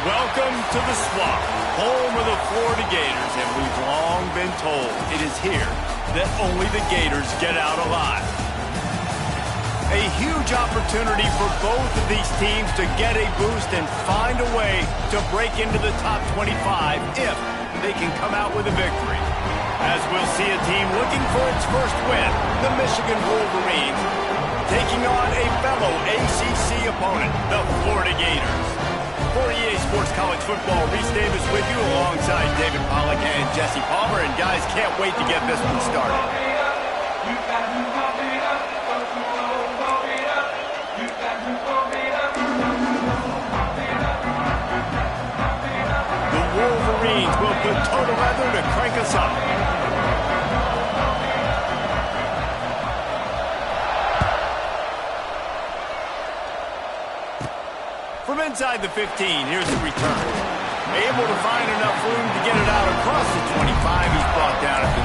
Welcome to the Swamp, home of the Florida Gators, and we've long been told it is here that only the Gators get out alive. A huge opportunity for both of these teams to get a boost and find a way to break into the top 25 if they can come out with a victory. As we'll see a team looking for its first win, the Michigan Wolverines, taking on a fellow ACC opponent, the Florida Gators. For EA Sports College Football, Reese Davis with you alongside David Pollack and Jesse Palmer. And guys, can't wait to get this one started. The Wolverines will put total leather to crank us up. From inside the 15, here's the return. Able to find enough room to get it out across the 25. He's brought down at the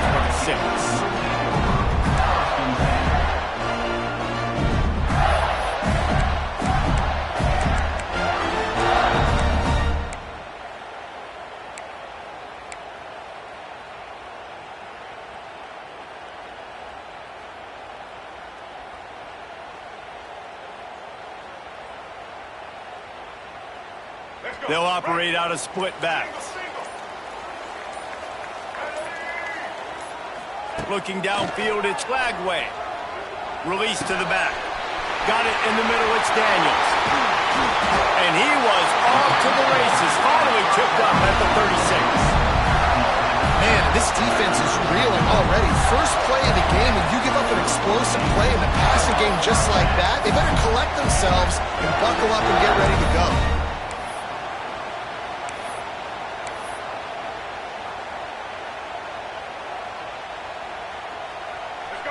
26. They'll operate out of split backs. Looking downfield, it's Lagway. Release to the back. Got it in the middle, it's Daniels. And he was off to the races, finally tripped up at the 36. Man, this defense is reeling already. First play of the game, and you give up an explosive play in the passing game just like that, they better collect themselves and buckle up and get ready to go.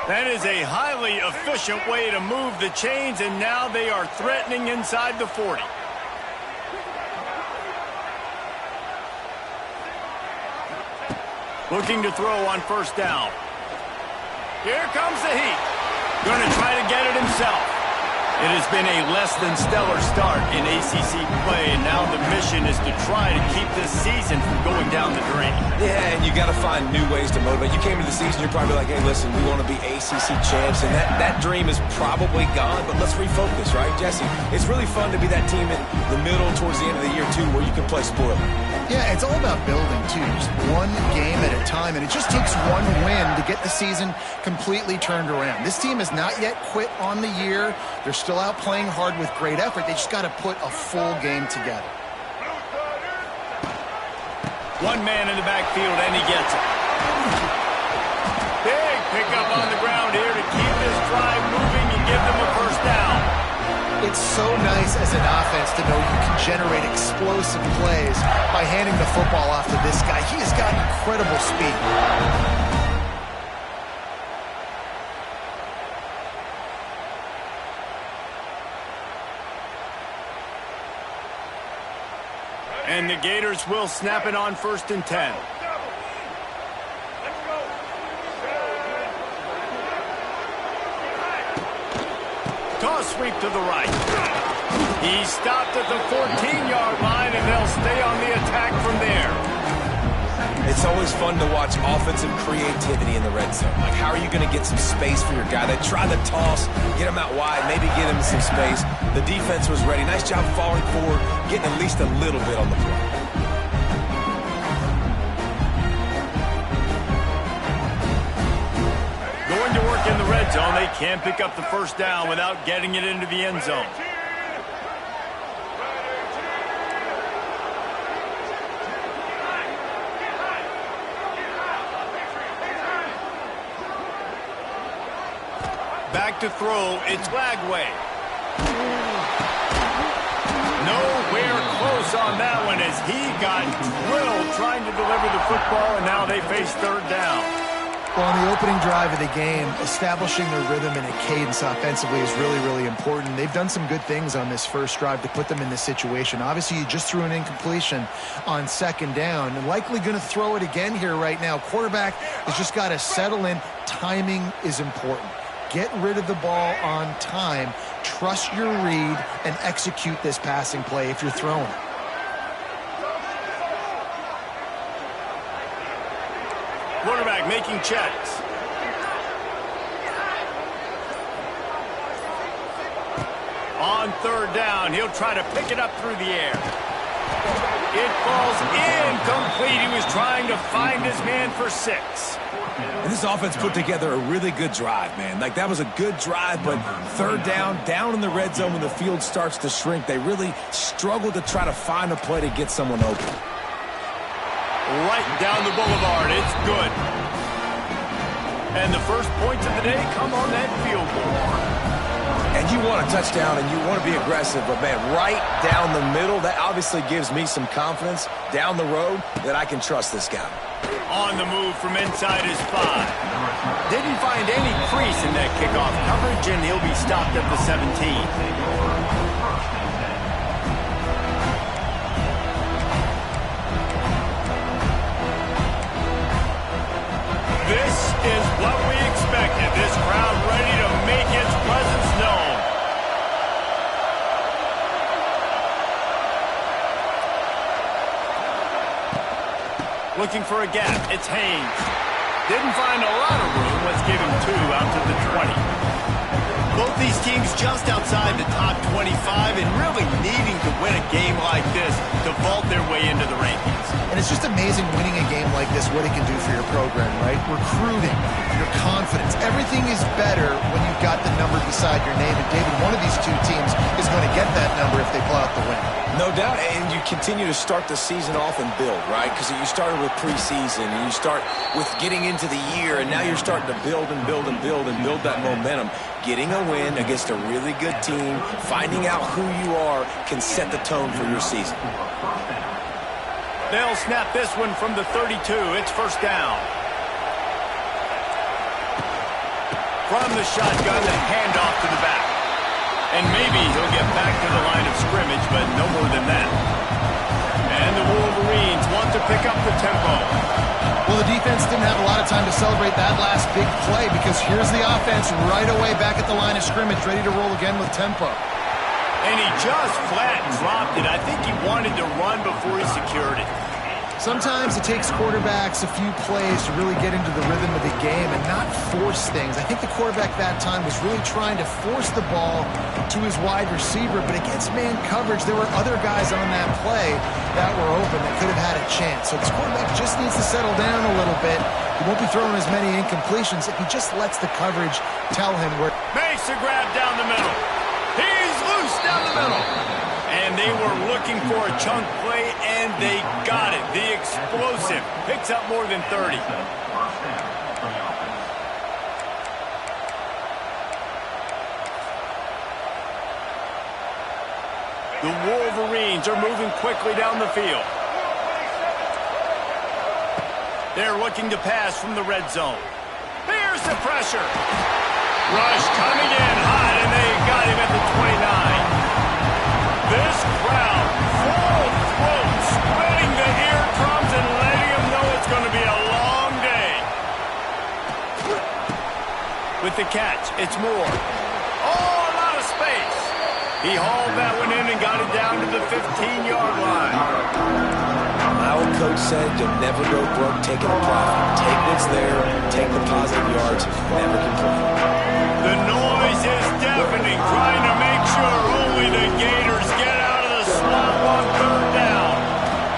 That is a highly efficient way to move the chains, and now they are threatening inside the 40. Looking to throw on first down. Here comes the heat. Going to try to get it himself. It has been a less than stellar start in ACC play, and now the mission is to try to keep this season from going down the drain. Yeah, and you got to find new ways to motivate. You came into the season, you're probably like, hey, listen, we want to be ACC champs, and that dream is probably gone, but let's refocus, right, Jesse? It's really fun to be that team in the middle towards the end of the year, too, where you can play spoiler. Yeah, it's all about building, too. Just one game at a time, and it just takes one win to get the season completely turned around. This team has not yet quit on the year. They're still out playing hard with great effort. They just got to put a full game together. One man in the backfield, and he gets it. Big pickup on the ground here to keep this drive moving and give them a first down. It's so nice as an offense to know you can generate explosive plays by handing the football off to this guy. He has got incredible speed. And the Gators will snap it on 1st and 10. Toss sweep to the right. He stopped at the 14-yard line, and they'll stay on the attack from there. It's always fun to watch offensive creativity in the red zone. Like, how are you going to get some space for your guy? They try the toss, get him out wide, maybe get him some space. The defense was ready. Nice job falling forward, getting at least a little bit on the play. Going to work in the red zone. They can't pick up the first down without getting it into the end zone. Back to throw, it's Lagway. Nowhere close on that one as he got drilled trying to deliver the football, and now they face third down. Well, on the opening drive of the game, establishing their rhythm and a cadence offensively is really, really important. They've done some good things on this first drive to put them in this situation. Obviously, you just threw an incompletion on second down, and likely going to throw it again here right now. Quarterback has just got to settle in. Timing is important. Get rid of the ball on time. Trust your read and execute this passing play if you're throwing it. making checks. On third down, he'll try to pick it up through the air. It falls incomplete. He was trying to find his man for 6. And this offense put together a really good drive, man. Like, that was a good drive, but third down in the red zone when the field starts to shrink, they really struggle to try to find a play to get someone open. Right down the boulevard. It's good. And the first points of the day come on that field goal. And you want a touchdown and you want to be aggressive, but, man, right down the middle, that obviously gives me some confidence down the road that I can trust this guy. On the move from inside his 5. Didn't find any crease in that kickoff coverage, and he'll be stopped at the 17. This is what we expected. This crowd ready to make its presence known. Looking for a gap. It's Haynes. Didn't find a lot of room. Let's give him 2 out to the 20. Both these teams just outside the top 25 and really needing to win a game like this to vault their way into the rankings. And it's just amazing winning a game like this, what it can do for your program, right? Recruiting, your confidence, everything is better when you've got the number beside your name. And David, one of these two teams is going to get that number if they pull out the win. No doubt, and you continue to start the season off and build, right? Because you started with preseason, and you start with getting into the year, and now you're starting to build and build and build and build that momentum. Getting a win against a really good team, finding out who you are, can set the tone for your season. They'll snap this one from the 32. It's first down. From the shotgun, the handoff to the back. And maybe he'll get back to the line of scrimmage, but no more than that. And the Wolverines want to pick up the tempo. Well, the defense didn't have a lot of time to celebrate that last big play because here's the offense right away back at the line of scrimmage, ready to roll again with tempo. And he just flat dropped it. I think he wanted to run before he secured it. Sometimes it takes quarterbacks a few plays to really get into the rhythm of the game and not force things. I think the quarterback that time was really trying to force the ball to his wide receiver, but against man coverage, there were other guys on that play that were open that could have had a chance. So this quarterback just needs to settle down a little bit. He won't be throwing as many incompletions if he just lets the coverage tell him where. Makes a grab down the middle. He's loose down the middle. And they were looking for a chunk play, and they got it. The explosive picks up more than 30. The Wolverines are moving quickly down the field. They're looking to pass from the red zone. Here's the pressure. Rush coming in hot, and they got him at the 29. This crowd, full throat, spreading the eardrums and letting them know it's going to be a long day. With the catch, it's Moore. Oh, a lot of space. He hauled that one in and got it down to the 15-yard line. My old coach said you'll never go broke taking a profit. Take what's there, take the positive yards, never complain. The noise is deafening, trying to make sure only the Gators get out of the swamp on third down.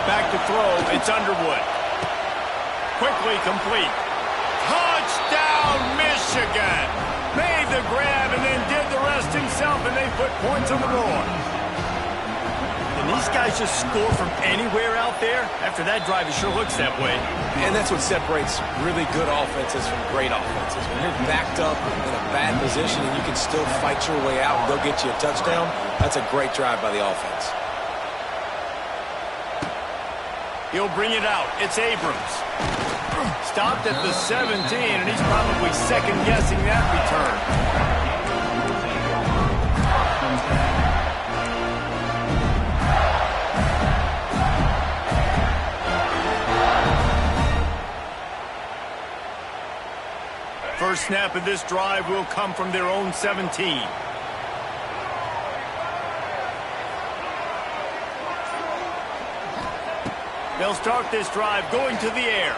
Back to throw, it's Underwood. Quickly complete. Touchdown, Michigan! Made the grab and then did the rest himself, and they put points on the board. Can these guys just score from anywhere out there? After that drive, it sure looks that way. And that's what separates really good offenses from great offenses. When you're backed up in a bad position and you can still fight your way out and go get you a touchdown, that's a great drive by the offense. He'll bring it out. It's Abrams. Stopped at the 17, and he's probably second-guessing that return. First snap of this drive will come from their own 17. They'll start this drive going to the air.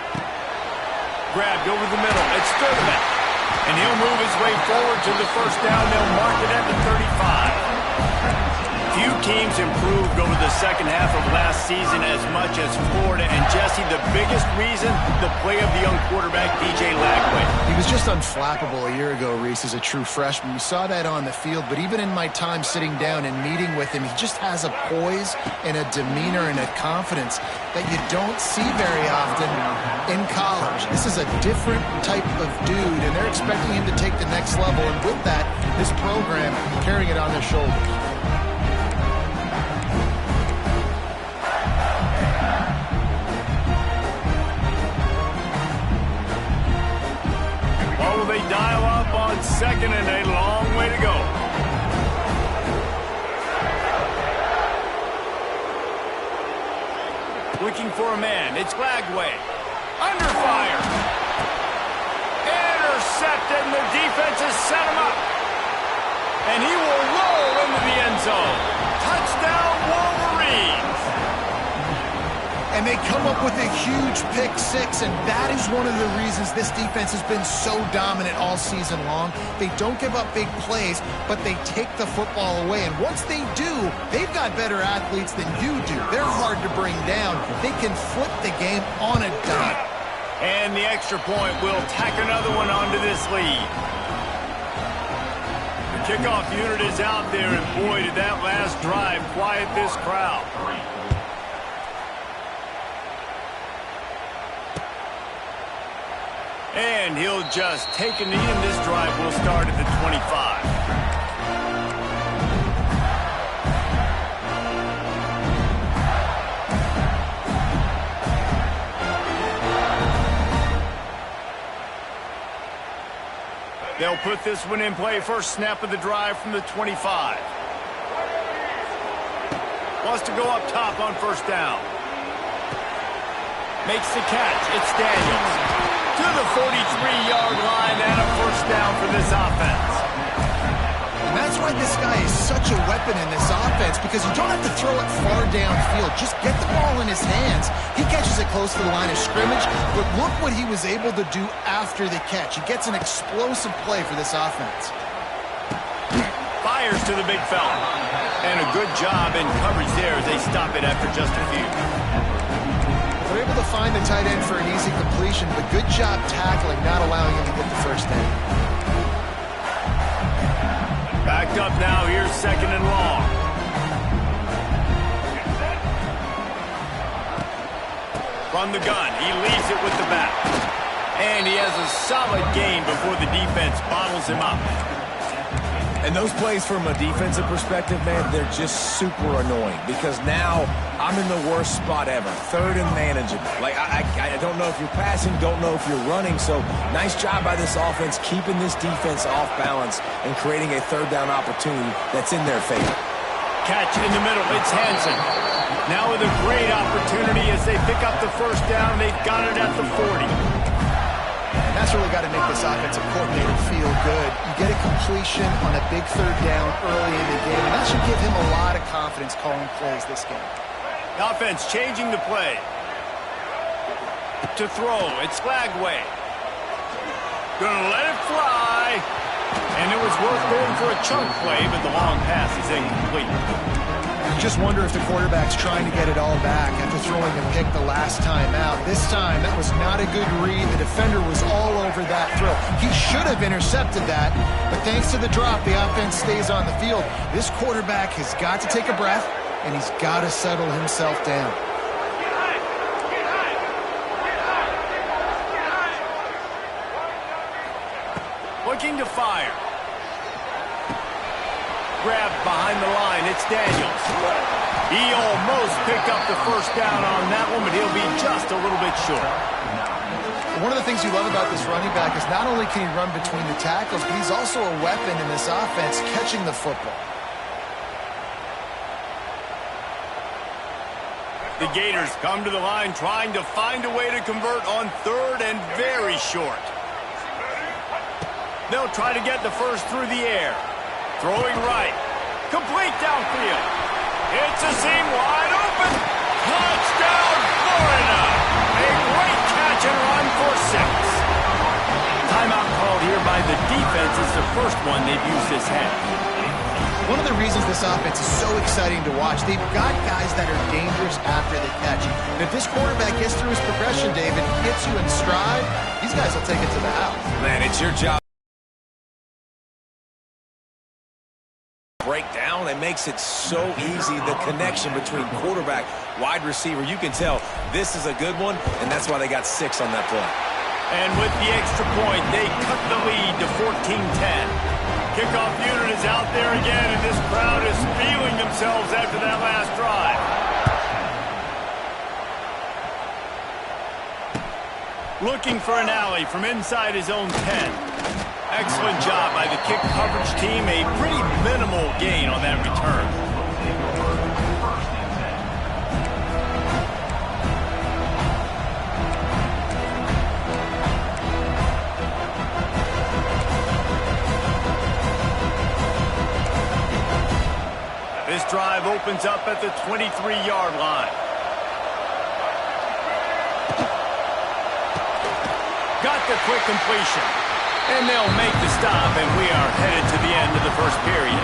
Grabbed over the middle. It's Sturdivant. And he'll move his way forward to the first down. They'll mark it at the 35. Few teams improved over the second half of last season as much as Florida. And, Jesse, the biggest reason, the play of the young quarterback, DJ Lagway. He was just unflappable a year ago, Reese, as a true freshman. We saw that on the field, but even in my time sitting down and meeting with him, he just has a poise and a demeanor and a confidence that you don't see very often in college. This is a different type of dude, and they're expecting him to take the next level. And with that, this program carrying it on their shoulders. They dial up on second and a long way to go. Looking for a man. It's Lagway. Under fire. Intercepted, and the defense has set him up. And he will roll into the end zone. Touchdown, Wolverines. And they come up with a huge pick six, and that is one of the reasons this defense has been so dominant all season long. They don't give up big plays, but they take the football away. And once they do, they've got better athletes than you do. They're hard to bring down. They can flip the game on a dime. And the extra point will tack another one onto this lead. The kickoff unit is out there, and boy, did that last drive quiet this crowd. And he'll just take a knee, and this drive will start at the 25. They'll put this one in play. First snap of the drive from the 25. Wants to go up top on first down. Makes the catch. It's Daniels. To the 43-yard line and a first down for this offense. And that's why this guy is such a weapon in this offense, because you don't have to throw it far downfield. Just get the ball in his hands. He catches it close to the line of scrimmage, but look what he was able to do after the catch. He gets an explosive play for this offense. Fires to the big fella. And a good job in coverage there as they stop it after just a few. They're able to find the tight end for an easy completion, but good job tackling, not allowing him to get the first down. Backed up now, here's second and long. From the gun, he leaves it with the back. And he has a solid gain before the defense bottles him up. And those plays from a defensive perspective, man, they're just super annoying because now I'm in the worst spot ever. Third and manageable. Like, I don't know if you're passing, don't know if you're running. So nice job by this offense keeping this defense off balance and creating a third down opportunity that's in their favor. Catch in the middle. It's Hansen. Now with a great opportunity as they pick up the first down. They've got it at the 40. And that's really got to make this offensive coordinator feel good. You get a completion on a big third down early in the game, and that should give him a lot of confidence calling plays this game. The offense changing the play. To throw, it's Lagway. Gonna let it fly. And it was worth going for a chunk play, but the long pass is incomplete. You just wonder if the quarterback's trying to get it all back after throwing a pick the last time out. This time, that was not a good read. The defender was all over that throw. He should have intercepted that, but thanks to the drop, the offense stays on the field. This quarterback has got to take a breath, and he's got to settle himself down. Looking to fire. Grabbed behind the line, it's Daniels. He almost picked up the first down on that one, but he'll be just a little bit short. One of the things you love about this running back is not only can he run between the tackles, but he's also a weapon in this offense catching the football. The Gators come to the line trying to find a way to convert on third and very short. They'll try to get the first through the air. Throwing right. Complete downfield. It's a seam wide open. Touchdown, Florida. A great catch and run for 6. defense is the first one they've used this half. One of the reasons this offense is so exciting to watch, they've got guys that are dangerous after the catch. And if this quarterback gets through his progression, David, gets you in stride, these guys will take it to the house. Man, it's your job. Break down. It makes it so easy. The connection between quarterback, wide receiver, you can tell this is a good one, and that's why they got 6 on that play. And with the extra point, they cut the lead to 14-10. Kickoff unit is out there again, and this crowd is feeling themselves after that last drive. Looking for an alley from inside his own 10. Excellent job by the kick coverage team. A pretty minimal gain on that return. This drive opens up at the 23-yard line. Got the quick completion. And they'll make the stop, and we are headed to the end of the first period.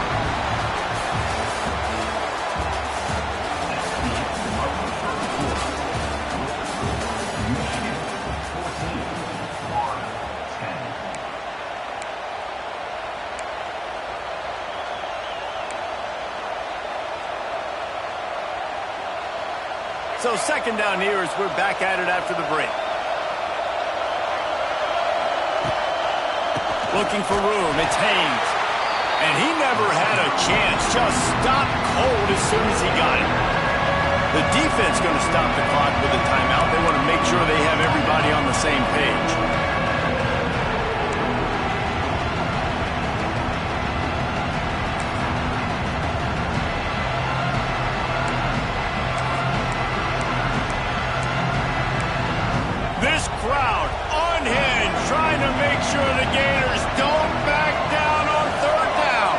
So second down here as we're back at it after the break. Looking for room, it's Haynes. And he never had a chance, just stopped cold as soon as he got it. The defense going to stop the clock with a timeout. They want to make sure they have everybody on the same page. This crowd unhinged, trying to make sure the Gators don't back down on third down.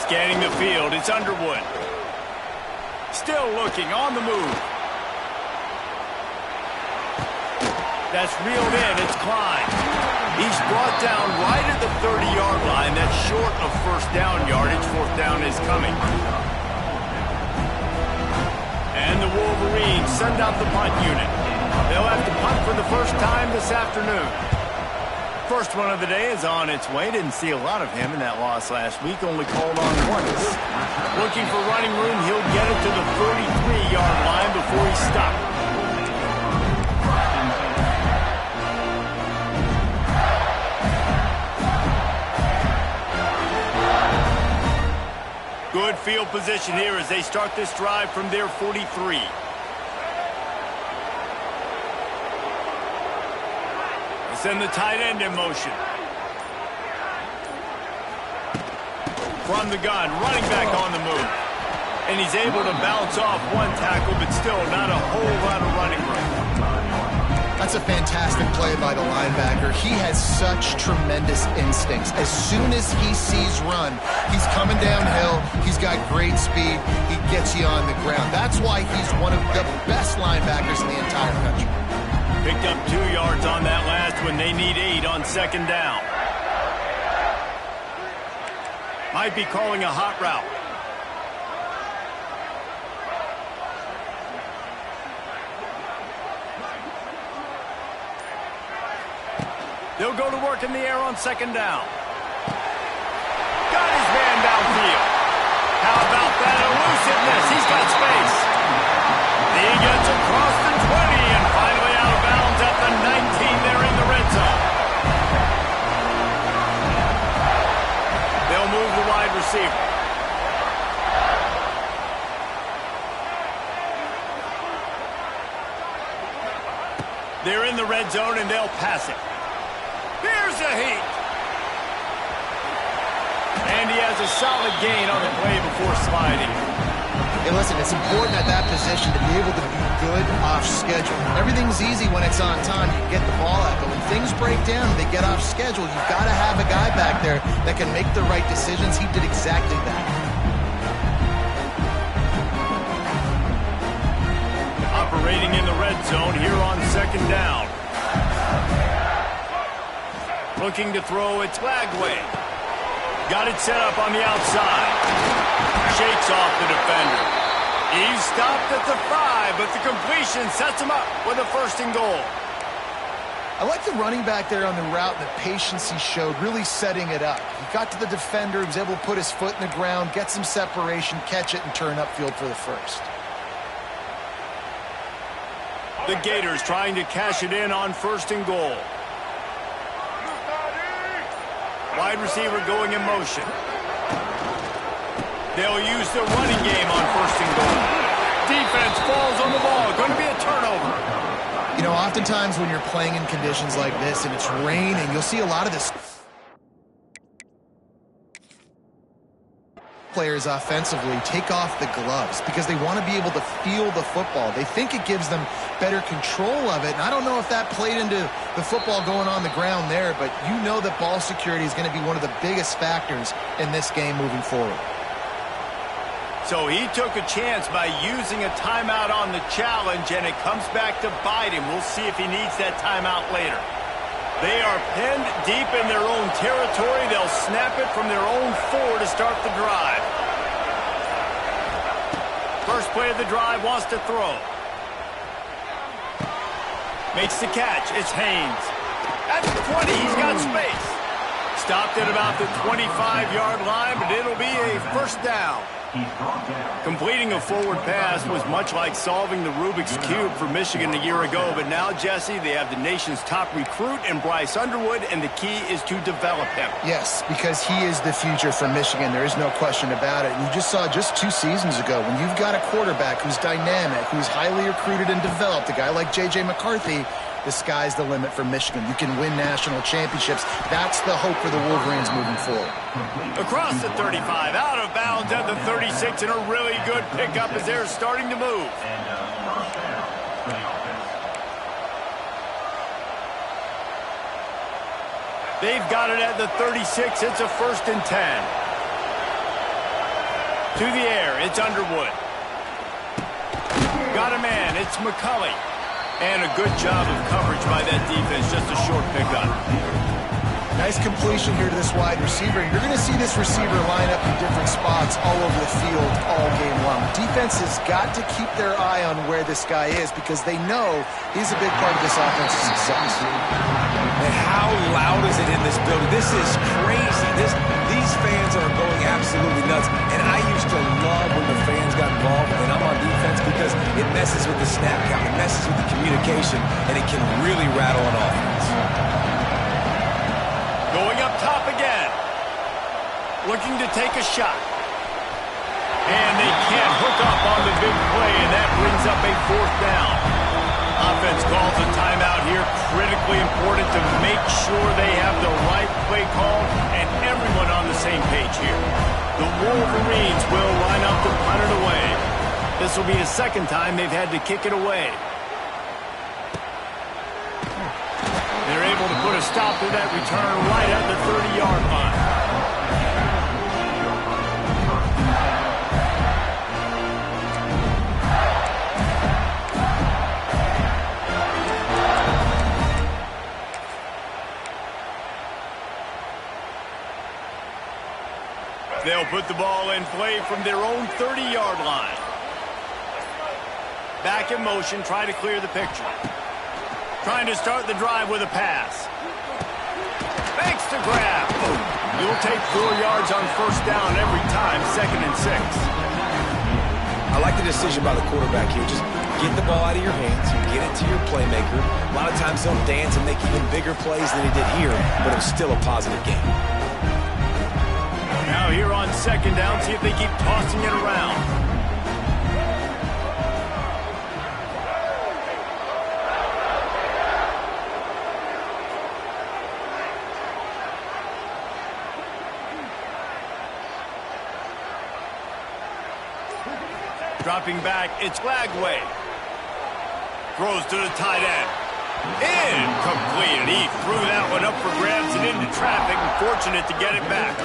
Scanning the field, it's Underwood. Still looking, on the move. That's reeled in, it's Klein. He's brought down right at the 30-yard line. That's short of first down yardage. Fourth down is coming. And the Wolverines send out the punt unit. They'll have to punt for the first time this afternoon. First one of the day is on its way. Didn't see a lot of him in that loss last week. Only called on once. Looking for running room. He'll get it to the 33-yard line before he stops. Good field position here as they start this drive from their 43. They send the tight end in motion. From the gun, running back on the move. And he's able to bounce off one tackle, but still not a whole lot of running room. That's a fantastic play by the linebacker. He has such tremendous instincts. As soon as he sees run, he's coming downhill. He's got great speed. He gets you on the ground. That's why he's one of the best linebackers in the entire country. Picked up 2 yards on that last one. They need 8 on second down. Might be calling a hot route. They'll go to work in the air on second down. Got his man downfield. How about that elusiveness? He's got space. He gets across the 20 and finally out of bounds at the 19. They're in the red zone. They'll move the wide receiver. They're in the red zone and they'll pass it. Here's a heat. And he has a solid gain on the play before sliding. Hey, listen, it's important at that position to be able to be good off schedule. Everything's easy when it's on time. You get the ball out. But when things break down and they get off schedule, you've got to have a guy back there that can make the right decisions. He did exactly that. second down. Looking to throw, it's Lagway. Got it set up on the outside. Shakes off the defender. He's stopped at the 5, but the completion sets him up with a 1st and goal. I like the running back there on the route and the patience he showed, really setting it up. He got to the defender, he was able to put his foot in the ground, get some separation, catch it, and turn upfield for the 1st. The Gators trying to cash it in on 1st and goal. Wide receiver going in motion. They'll use the running game on 1st and goal. Defense falls on the ball. Going to be a turnover. You know, oftentimes when you're playing in conditions like this and it's raining, you'll see a lot of this players offensively take off the gloves because they want to be able to feel the football. They think it gives them better control of it, and I don't know if that played into the football going on the ground there, but you know that ball security is going to be one of the biggest factors in this game moving forward. So he took a chance by using a timeout on the challenge, and it comes back to bite him. We'll see if he needs that timeout later. They are pinned deep in their own territory. They'll snap it from their own 4 to start the drive. First play of the drive, wants to throw. Makes the catch. It's Haynes. At the 20, he's got space. Stopped at about the 25-yard line, but it'll be a 1st down. Completing a forward pass was much like solving the Rubik's Cube for Michigan a year ago, but now, Jesse, they have the nation's top recruit in Bryce Underwood, and the key is to develop him. Yes, because he is the future for Michigan. There is no question about it. And you just saw just 2 seasons ago when you've got a quarterback who's dynamic, who's highly recruited and developed, a guy like J.J. McCarthy, the sky's the limit for Michigan. You can win national championships. That's the hope for the Wolverines moving forward. Across the 35, out of bounds at the 36, and a really good pickup as they're starting to move. They've got it at the 36. It's a 1st and 10. To the air, it's Underwood. Got a man, it's McCulley. And a good job of coverage by that defense, just a short pickup. Nice completion here to this wide receiver. You're going to see this receiver line up in different spots all over the field all game long. Defense has got to keep their eye on where this guy is because they know he's a big part of this offense's success. And how loud is it in this building? This is crazy. These fans are going absolutely nuts. And I used to love when the fans got involved, and I'm on defense because it messes with the snap count, it messes with the communication, and it can really rattle an offense. Going up top again. Looking to take a shot. And they can't hook up on the big play, and that brings up a 4th down. Offense calls a timeout here. Critically important to make sure they have the right play call and everyone on the same page here. The Wolverines will line up to punt it away. This will be the 2nd time they've had to kick it away. They're able to put a stop to that return right at the 30-yard line. They'll put the ball in play from their own 30-yard line. Back in motion, trying to clear the picture. Trying to start the drive with a pass. Thanks to grab. You'll take 4 yards on 1st down every time, 2nd and 6. I like the decision by the quarterback here. Just get the ball out of your hands, get it to your playmaker. A lot of times he'll dance and make even bigger plays than he did here, but it was still a positive game. Now here on 2nd down, see if they keep tossing it around. Dropping back, it's Lagway. Throws to the tight end. Incomplete. He threw that one up for grabs and into traffic, and fortunate to get it back.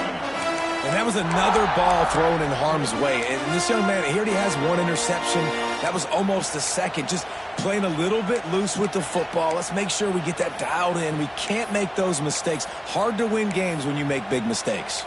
And that was another ball thrown in harm's way. And this young man, he already has one interception. That was almost a second. Just playing a little bit loose with the football. Let's make sure we get that dialed in. We can't make those mistakes. Hard to win games when you make big mistakes.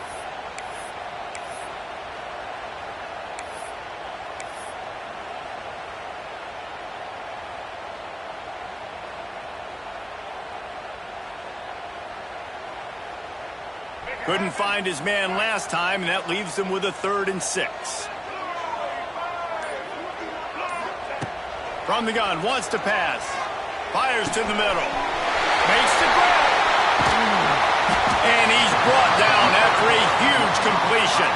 Couldn't find his man last time, and that leaves him with a 3rd and 6. From the gun, wants to pass. Fires to the middle. Makes the grab. And he's brought down after a huge completion.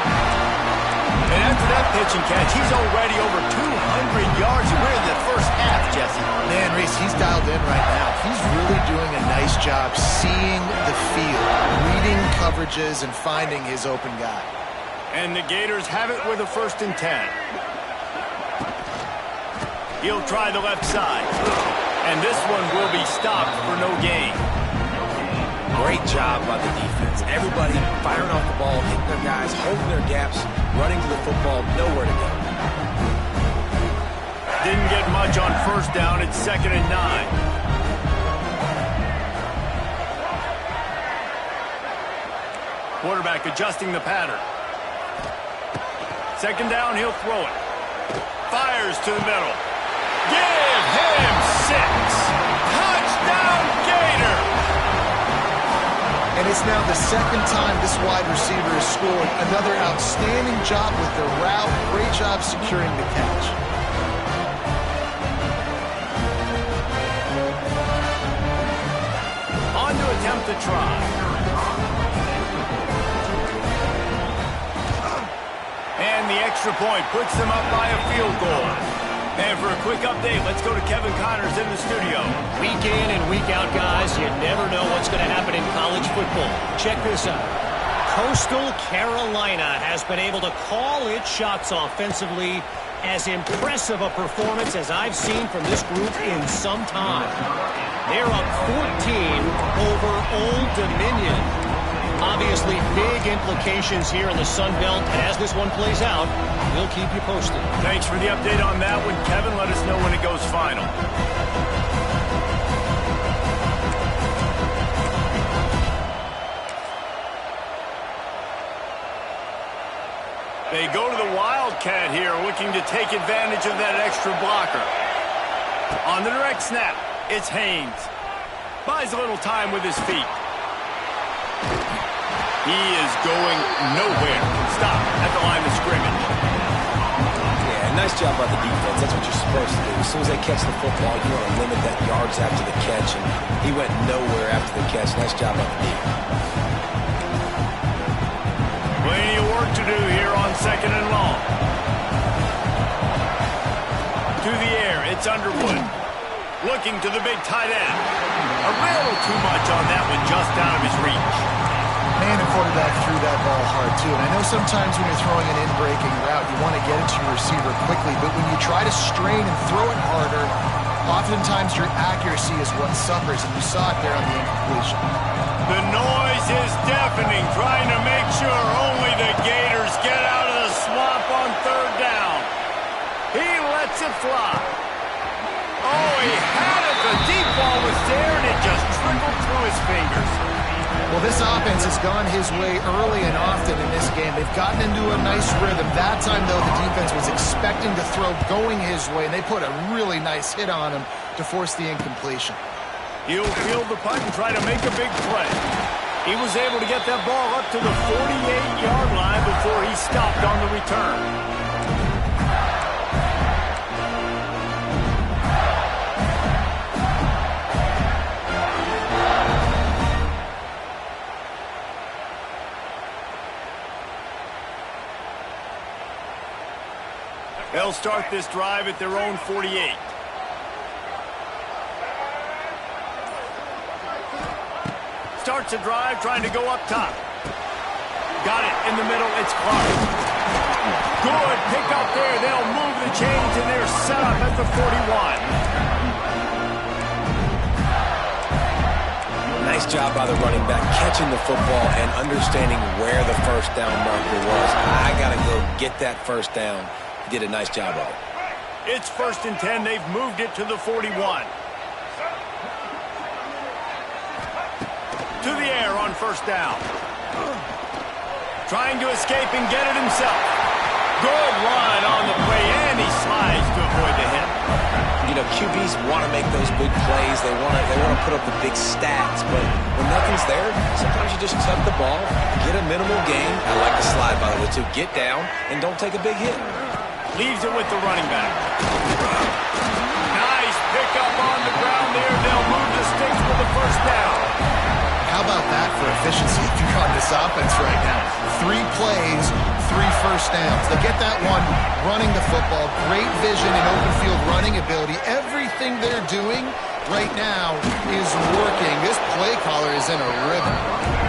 And after that pitch and catch, he's already over 200 yards. We're in the first half, Jesse. Man, Reese, he's dialed in right now. He's really doing a nice job seeing the field, reading coverages, and finding his open guy. And the Gators have it with a 1st and 10. He'll try the left side. And this one will be stopped for no gain. Great job by the defense. Everybody firing off the ball, hitting their guys, holding their gaps, running to the football, nowhere to go. Didn't get much on 1st down. It's 2nd and 9. Quarterback adjusting the pattern. 2nd down, he'll throw it. Fires to the middle. Give him 6. Touchdown, Gator! And it's now the 2nd time this wide receiver has scored. Another outstanding job with the route. Great job securing the catch. On to attempt the try. And the extra point puts them up by a field goal. And for a quick update, let's go to Kevin Connors in the studio. Week in and week out, guys, you never know what's going to happen in college football. Check this out. Coastal Carolina has been able to call its shots offensively. As impressive a performance as I've seen from this group in some time. They're up 14 over Old Dominion. Obviously, big implications here in the Sun Belt. And as this one plays out, we'll keep you posted. Thanks for the update on that one, Kevin. Let us know when it goes final. They go to the Wildcat here, looking to take advantage of that extra blocker. On the direct snap, it's Haynes. Buys a little time with his feet. He is going nowhere. Stop at the line of scrimmage. Yeah, nice job by the defense. That's what you're supposed to do. As soon as they catch the football, you want to limit that yards after the catch. And he went nowhere after the catch. Nice job by the defense. Plenty of work to do here on 2nd and long. To the air, it's Underwood. Looking to the big tight end. A little too much on that one, just out of his reach. Man, the quarterback threw that ball hard, too. And I know sometimes when you're throwing an in-breaking route, you want to get it to your receiver quickly. But when you try to strain and throw it harder, oftentimes your accuracy is what suffers. And you saw it there on the incompletion. The noise is deafening, trying to make sure only the Gators get out of the swamp on 3rd down. He lets it fly. Oh, he had it. The deep ball was there, and it just trickled through his fingers. Well, this offense has gone his way early and often in this game. They've gotten into a nice rhythm. That time, though, the defense was expecting to throw going his way, and they put a really nice hit on him to force the incompletion. He'll field the punt and try to make a big play. He was able to get that ball up to the 48-yard line before he stopped on the return. They'll start this drive at their own 48. Starts a drive trying to go up top. Got it in the middle. It's Clark. Good pick up there. They'll move the chains, and they're set up at the 41. Nice job by the running back, catching the football and understanding where the first down marker was. I got to go get that first down. He did a nice job of it. It's 1st and 10. They've moved it to the 41. To the air on 1st down. Trying to escape and get it himself. Good run on the play, and he slides to avoid the hit. You know, QBs want to make those big plays. They want to put up the big stats, but when nothing's there, sometimes you just tuck the ball, get a minimal gain. I like the slide, by the way, too. Get down and don't take a big hit. Leaves it with the running back. Nice pickup on the ground there. They'll move the sticks for the 1st down. How about that for efficiency on this offense right now? 3 plays, 3 first downs. They get that one running the football. Great vision and open field running ability. Everything they're doing right now is working. This play caller is in a rhythm.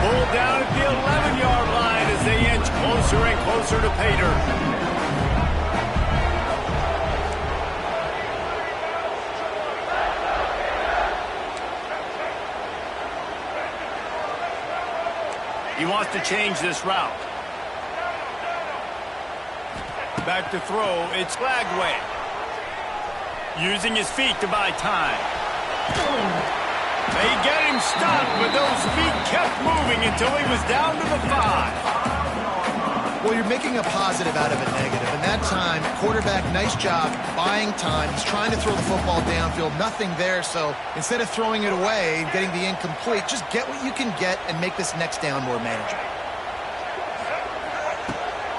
Pulled down at the 11-yard line as they inch closer and closer to pay dirt. He wants to change this route. Back to throw. It's Lagway. Using his feet to buy time. They get him stopped, but those feet kept moving until he was down to the 5. Well, you're making a positive out of a negative. And that time, quarterback, nice job buying time. He's trying to throw the football downfield. Nothing there, so instead of throwing it away and getting the incomplete, just get what you can get and make this next down more manageable.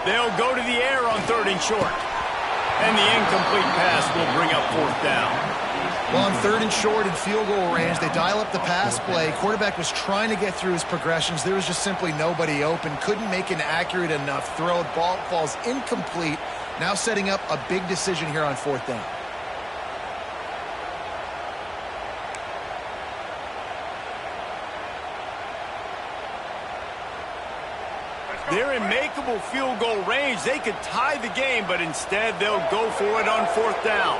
They'll go to the air on 3rd and short. And the incomplete pass will bring up 4th down. Well, on 3rd and short and field goal range, they dial up the pass play. Quarterback was trying to get through his progressions. There was just simply nobody open. Couldn't make an accurate enough throw. Ball falls incomplete. Now setting up a big decision here on 4th down. They're in makeable field goal range. They could tie the game, but instead they'll go for it on 4th down.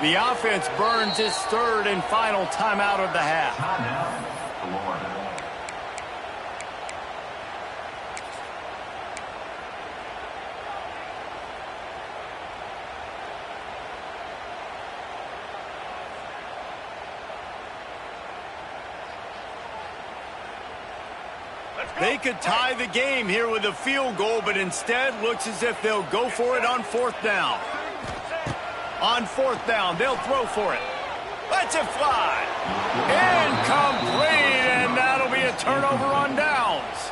The offense burns its 3rd and final timeout of the half. They could tie the game here with a field goal, but instead looks as if they'll go for it on 4th down. On 4th down, they'll throw for it. Lets it fly. Incomplete, and that'll be a turnover on downs.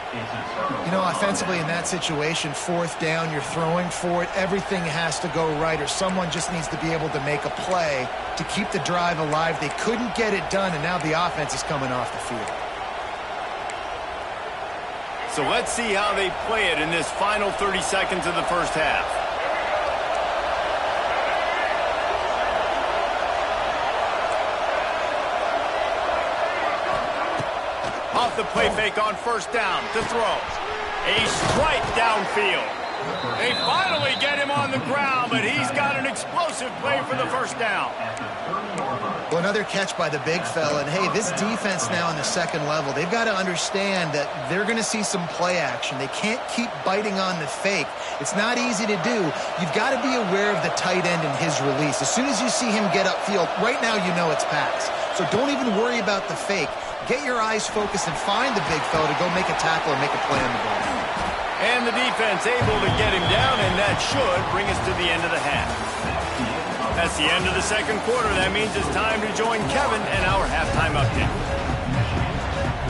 You know, offensively in that situation, 4th down, you're throwing for it. Everything has to go right, or someone just needs to be able to make a play to keep the drive alive. They couldn't get it done, and now the offense is coming off the field. So let's see how they play it in this final 30 seconds of the 1st half. Off the play fake on 1st down to throw. A strike downfield. They finally get him on the ground, but he's got an explosive play for the 1st down. Well, another catch by the big fella. And, hey, this defense now in the 2nd level, they've got to understand that they're going to see some play action. They can't keep biting on the fake. It's not easy to do. You've got to be aware of the tight end and his release. As soon as you see him get upfield, right now you know it's pass. So don't even worry about the fake. Get your eyes focused and find the big fella to go make a tackle or make a play on the ball. And the defense able to get him down, and that should bring us to the end of the half. That's the end of the 2nd quarter. That means it's time to join Kevin and our halftime update.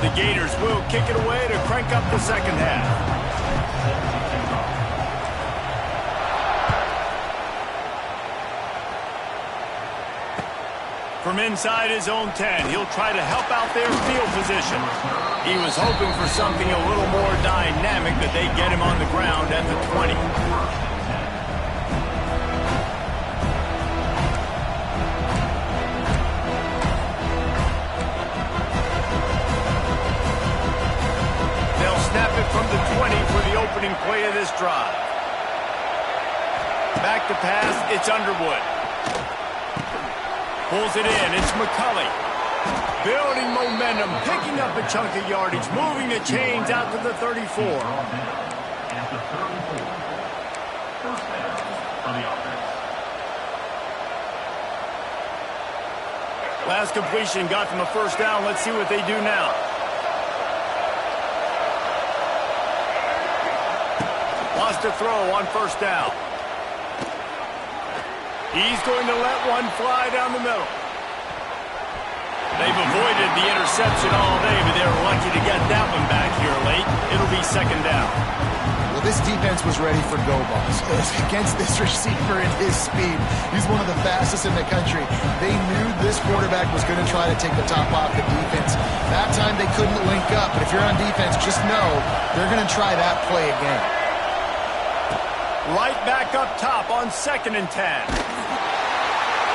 The Gators will kick it away to crank up the 2nd half. From inside his own 10, he'll try to help out their field position. He was hoping for something a little more dynamic, that they get him on the ground at the 20. They'll snap it from the 20 for the this drive. Back to pass, it's Underwood. Pulls it in, it's McCulley. Building momentum, picking up a chunk of yardage, moving the chains out to the 34. Last completion got them a first down. Let's see what they do now. Wants to throw on first down. He's going to let one fly down the middle. They've avoided the interception all day, but they were lucky to get that one back here late. It'll be second down. Well, this defense was ready for go balls. Against this receiver and his speed, he's one of the fastest in the country. They knew this quarterback was going to try to take the top off the defense. That time they couldn't link up, but if you're on defense, just know they're going to try that play again. Right back up top on 2nd and 10.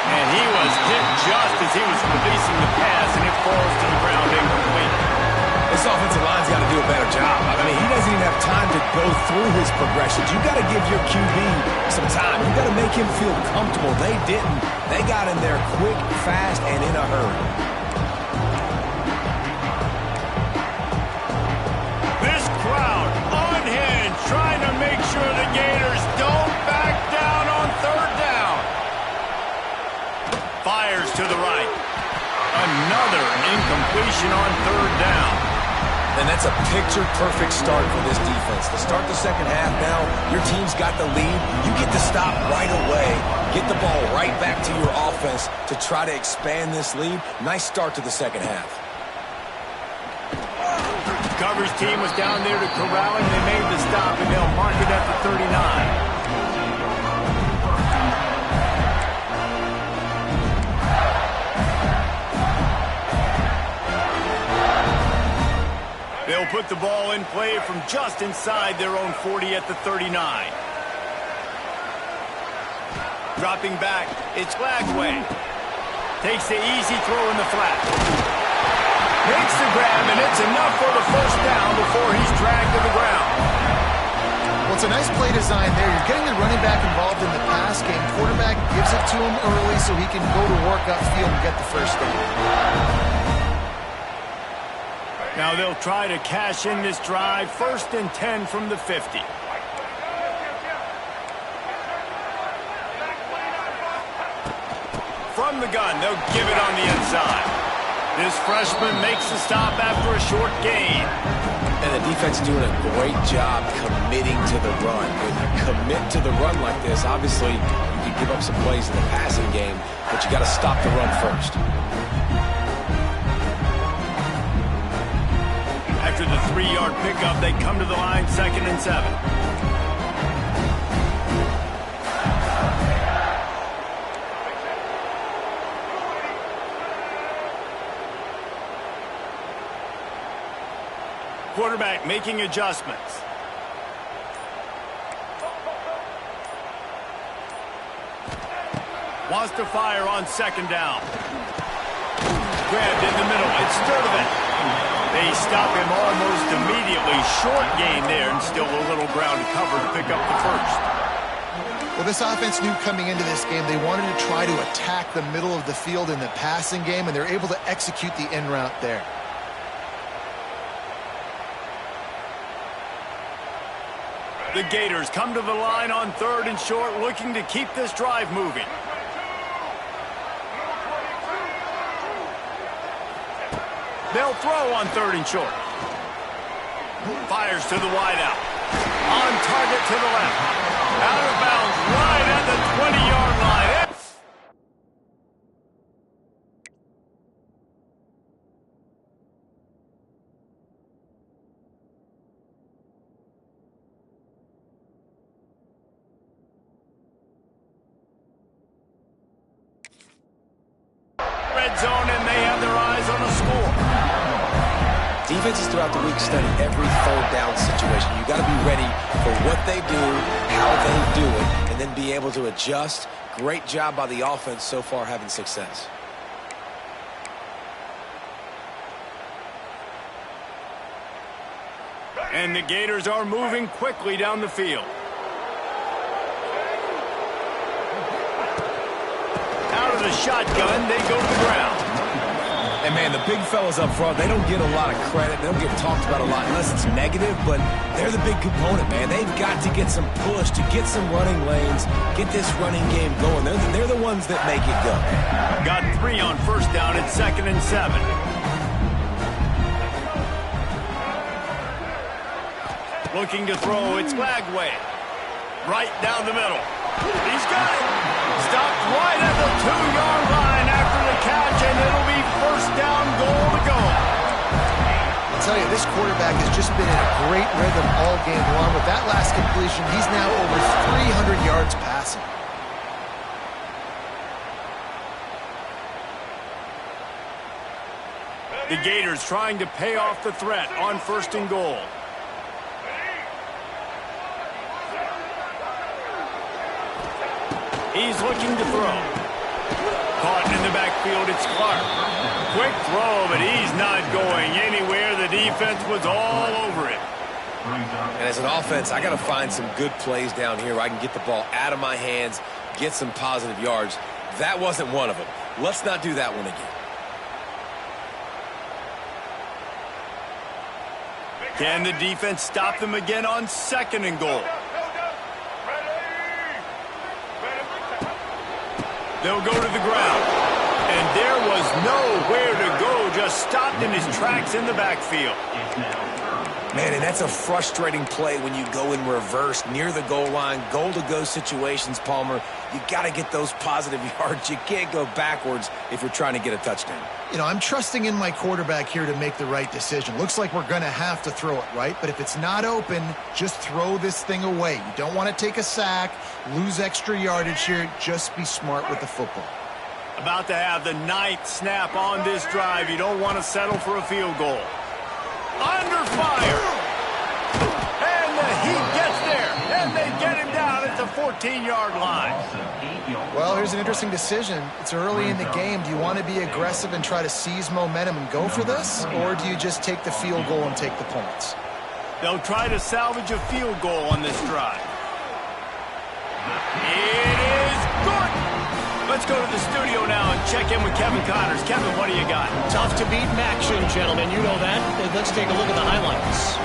And he was hit just as he was releasing the pass, and it falls to the ground incomplete. This offensive line's got to do a better job. I mean, he doesn't even have time to go through his progressions. You got to give your QB some time. You got to make him feel comfortable. They didn't. They got in there quick, fast, and in a hurry. This crowd unhinged, trying to make sure the Gators don't back down on 3rd down. Fires to the right. Another incompletion on 3rd down. And that's a picture-perfect start for this defense. To start the second half now, your team's got the lead. You get to stop right away, get the ball right back to your offense to try to expand this lead. Nice start to the second half. Coverage team was down there to corral him. They made the stop, and they'll mark it at the 39. They'll put the ball in play from just inside their own 40 at the 39. Dropping back, it's Lagway. Takes the easy throw in the flat. Makes the grab, and it's enough for the first down before he's dragged to the ground. Well, it's a nice play design there. You're getting the running back involved in the pass game. Quarterback gives it to him early so he can go to work upfield and get the first down. Now they'll try to cash in this drive. 1st and 10 from the 50. From the gun, they'll give it on the inside. This freshman makes the stop after a short gain. And the defense is doing a great job committing to the run. When you commit to the run like this, obviously you can give up some plays in the passing game, but you got to stop the run first. After the 3-yard pickup, they come to the line 2nd and 7. Quarterback making adjustments. Wants to fire on 2nd down. Grabbed in the middle. It's Sturdivant. They stop him almost immediately. Short gain there, and still a little ground to cover to pick up the first. Well, this offense knew coming into this game they wanted to try to attack the middle of the field in the passing game, and they're able to execute the in route there. The Gators come to the line on 3rd and short, looking to keep this drive moving. They'll throw on 3rd and short. Fires to the wideout. On target to the left. Out of bounds right at the 20-yard line. Red zone, and they have their eyes on a score. Defenses throughout the week study every 3rd down situation. You got to be ready for what they do, how they do it, and then be able to adjust. Great job by the offense so far having success. And the Gators are moving quickly down the field. Out of the shotgun, they go to the ground. And, man, the big fellas up front, they don't get a lot of credit. They don't get talked about a lot unless it's negative, but they're the big component, man. They've got to get some push, to get some running lanes, get this running game going. They're the ones that make it go. Got 3 on first down at 2nd and 7. Looking to throw, it's Lagway. Right down the middle. He's got it. Stopped right at the 2-yard line after the catch, and it'll be first down, goal to go. I'll tell you, this quarterback has just been in a great rhythm all game long. With that last completion, he's now over 300 yards passing. The Gators trying to pay off the threat on 1st and goal. He's looking to throw. Caught in the backfield, it's Clark. Quick throw, but he's not going anywhere. The defense was all over it. And as an offense, I got to find some good plays down here where I can get the ball out of my hands, get some positive yards. That wasn't one of them. Let's not do that one again. Can the defense stop them again on 2nd and goal? They'll go to the ground. And there was nowhere to go, just stopped in his tracks in the backfield. Man, and that's a frustrating play when you go in reverse near the goal line, goal-to-go situations, Palmer. You got to get those positive yards. You can't go backwards if you're trying to get a touchdown. You know, I'm trusting in my quarterback here to make the right decision. Looks like we're going to have to throw it, right? But if it's not open, just throw this thing away. You don't want to take a sack, lose extra yardage here. Just be smart with the football. About to have the 9th snap on this drive. You don't want to settle for a field goal. Under fire. And the Heat gets there. And they get him down at the 14-yard line. Well, here's an interesting decision. It's early in the game. Do you want to be aggressive and try to seize momentum and go for this? Or do you just take the field goal and take the points? They'll try to salvage a field goal on this drive. It is good. Let's go to the studio now and check in with Kevin Connors. Kevin, what do you got? Tough to beat action, gentlemen. You know that. Let's take a look at the highlights.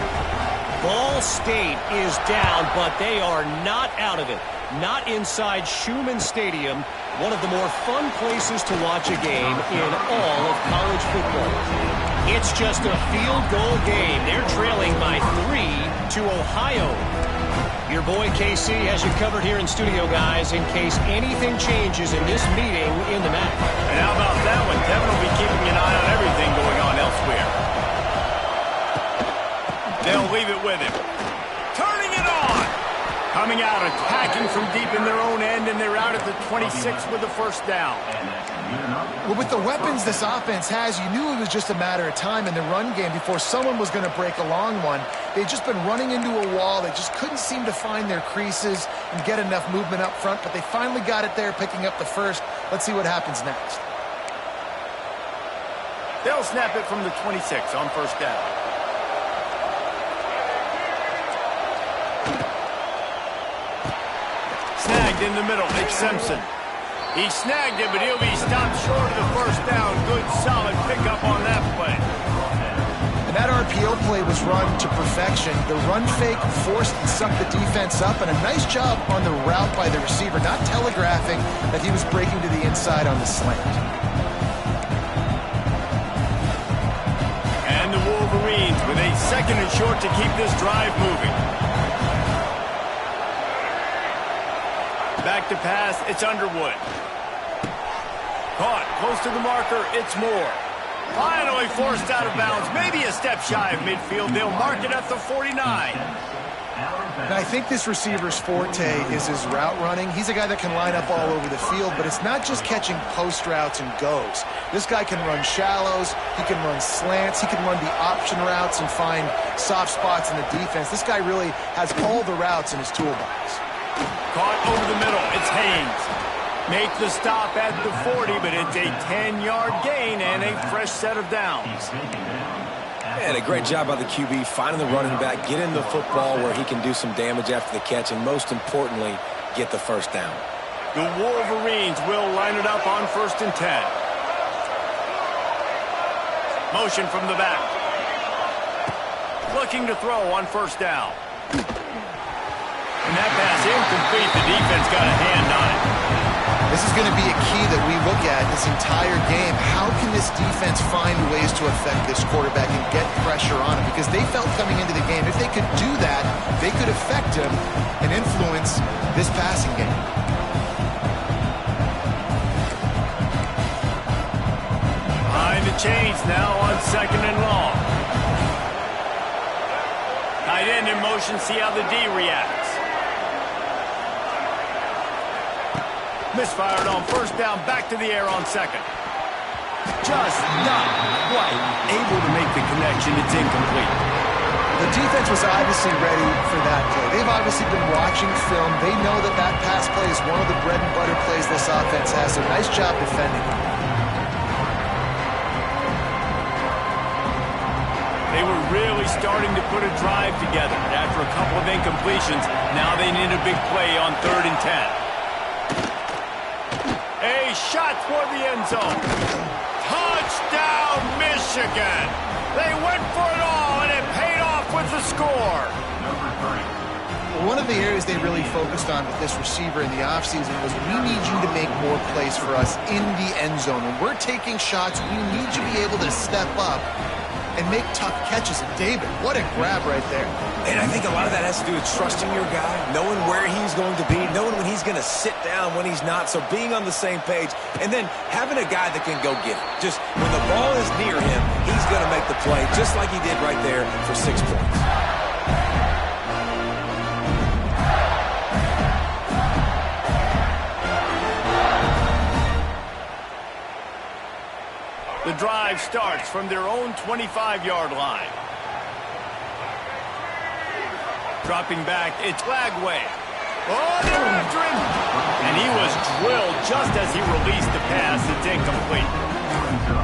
Ball State is down, but they are not out of it. Not inside Schumann Stadium, one of the more fun places to watch a game in all of college football. It's just a field goal game. They're trailing by 3 to Ohio. Your boy KC has you covered here in studio, guys, in case anything changes in this meeting in the match. And how about that one? Kevin will be keeping an eye on everything going on elsewhere. They'll leave it with him. Turning it on. Coming out, attacking from deep in their own end, and they're out at the 26 with the first down. Well, with the weapons this offense has, you knew it was just a matter of time in the run game before someone was going to break a long one. They'd just been running into a wall. They just couldn't seem to find their creases and get enough movement up front, but they finally got it there, picking up the first. Let's see what happens next. They'll snap it from the 26 on first down. Snagged in the middle. It's Simpson. He snagged it, but he'll be stopped short of the first down. Good, solid pickup on that play. And that RPO play was run to perfection. The run fake forced and sucked the defense up, and a nice job on the route by the receiver, not telegraphing that he was breaking to the inside on the slant. And the Wolverines with a 2nd and short to keep this drive moving. Back to pass, it's Underwood. Caught, close to the marker, it's Moore. Finally forced out of bounds, maybe a step shy of midfield. They'll mark it at the 49. And I think this receiver's forte is his route running. He's a guy that can line up all over the field, but it's not just catching post routes and goes. This guy can run shallows, he can run slants, he can run the option routes and find soft spots in the defense. This guy really has all the routes in his toolbox. Caught over the middle, it's Haynes. Make the stop at the 40, but it's a 10-yard gain and a fresh set of downs. And a great job by the QB finding the running back, getting the football where he can do some damage after the catch, and most importantly, get the first down. The Wolverines will line it up on 1st and 10. Motion from the back. Looking to throw on 1st down. And that pass incomplete. The defense got a hand on it. This is going to be a key that we look at this entire game. How can this defense find ways to affect this quarterback and get pressure on him? Because they felt coming into the game, if they could do that, they could affect him and influence this passing game. Behind the chains now on 2nd and long. Tight end in motion, see how the D reacts. Misfired on 1st down, back to the air on 2nd. Just not quite able to make the connection. It's incomplete. The defense was obviously ready for that play. They've obviously been watching film. They know that that pass play is one of the bread and butter plays this offense has. So nice job defending. They were really starting to put a drive together. After a couple of incompletions, now they need a big play on 3rd and 10. A shot for the end zone. Touchdown, Michigan. They went for it all, and it paid off with the score. One of the areas they really focused on with this receiver in the offseason was we need you to make more plays for us in the end zone. When we're taking shots, we need you to be able to step up and make tough catches. And David, what a grab right there. And I think a lot of that has to do with trusting your guy, knowing where he's going to be, knowing when he's going to sit down, when he's not, so being on the same page, and then having a guy that can go get it. Just when the ball is near him, he's going to make the play, just like he did right there for 6 points. The drive starts from their own 25-yard line. Dropping back, it's Lagway. Oh, they're after him. And he was drilled just as he released the pass. It's incomplete.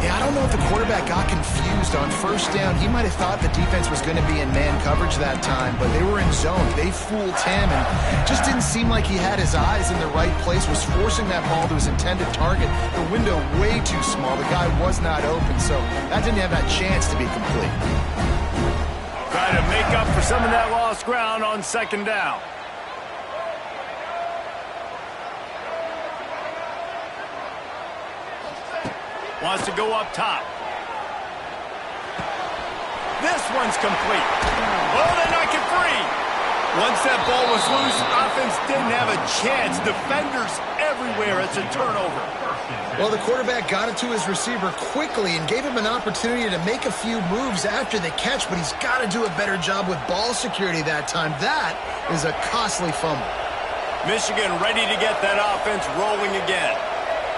Yeah, I don't know if the quarterback got confused on 1st down. He might have thought the defense was going to be in man coverage that time, but they were in zone. They fooled him and just didn't seem like he had his eyes in the right place, was forcing that ball to his intended target. The window way too small. The guy was not open, so that didn't have that chance to be complete. Try to make up for some of that lost ground on 2nd down. Wants to go up top. This one's complete. Oh, they knock it free. Once that ball was loose, offense didn't have a chance. Defenders everywhere. It's a turnover. Well, the quarterback got it to his receiver quickly and gave him an opportunity to make a few moves after the catch, but he's got to do a better job with ball security that time. That is a costly fumble. Michigan ready to get that offense rolling again.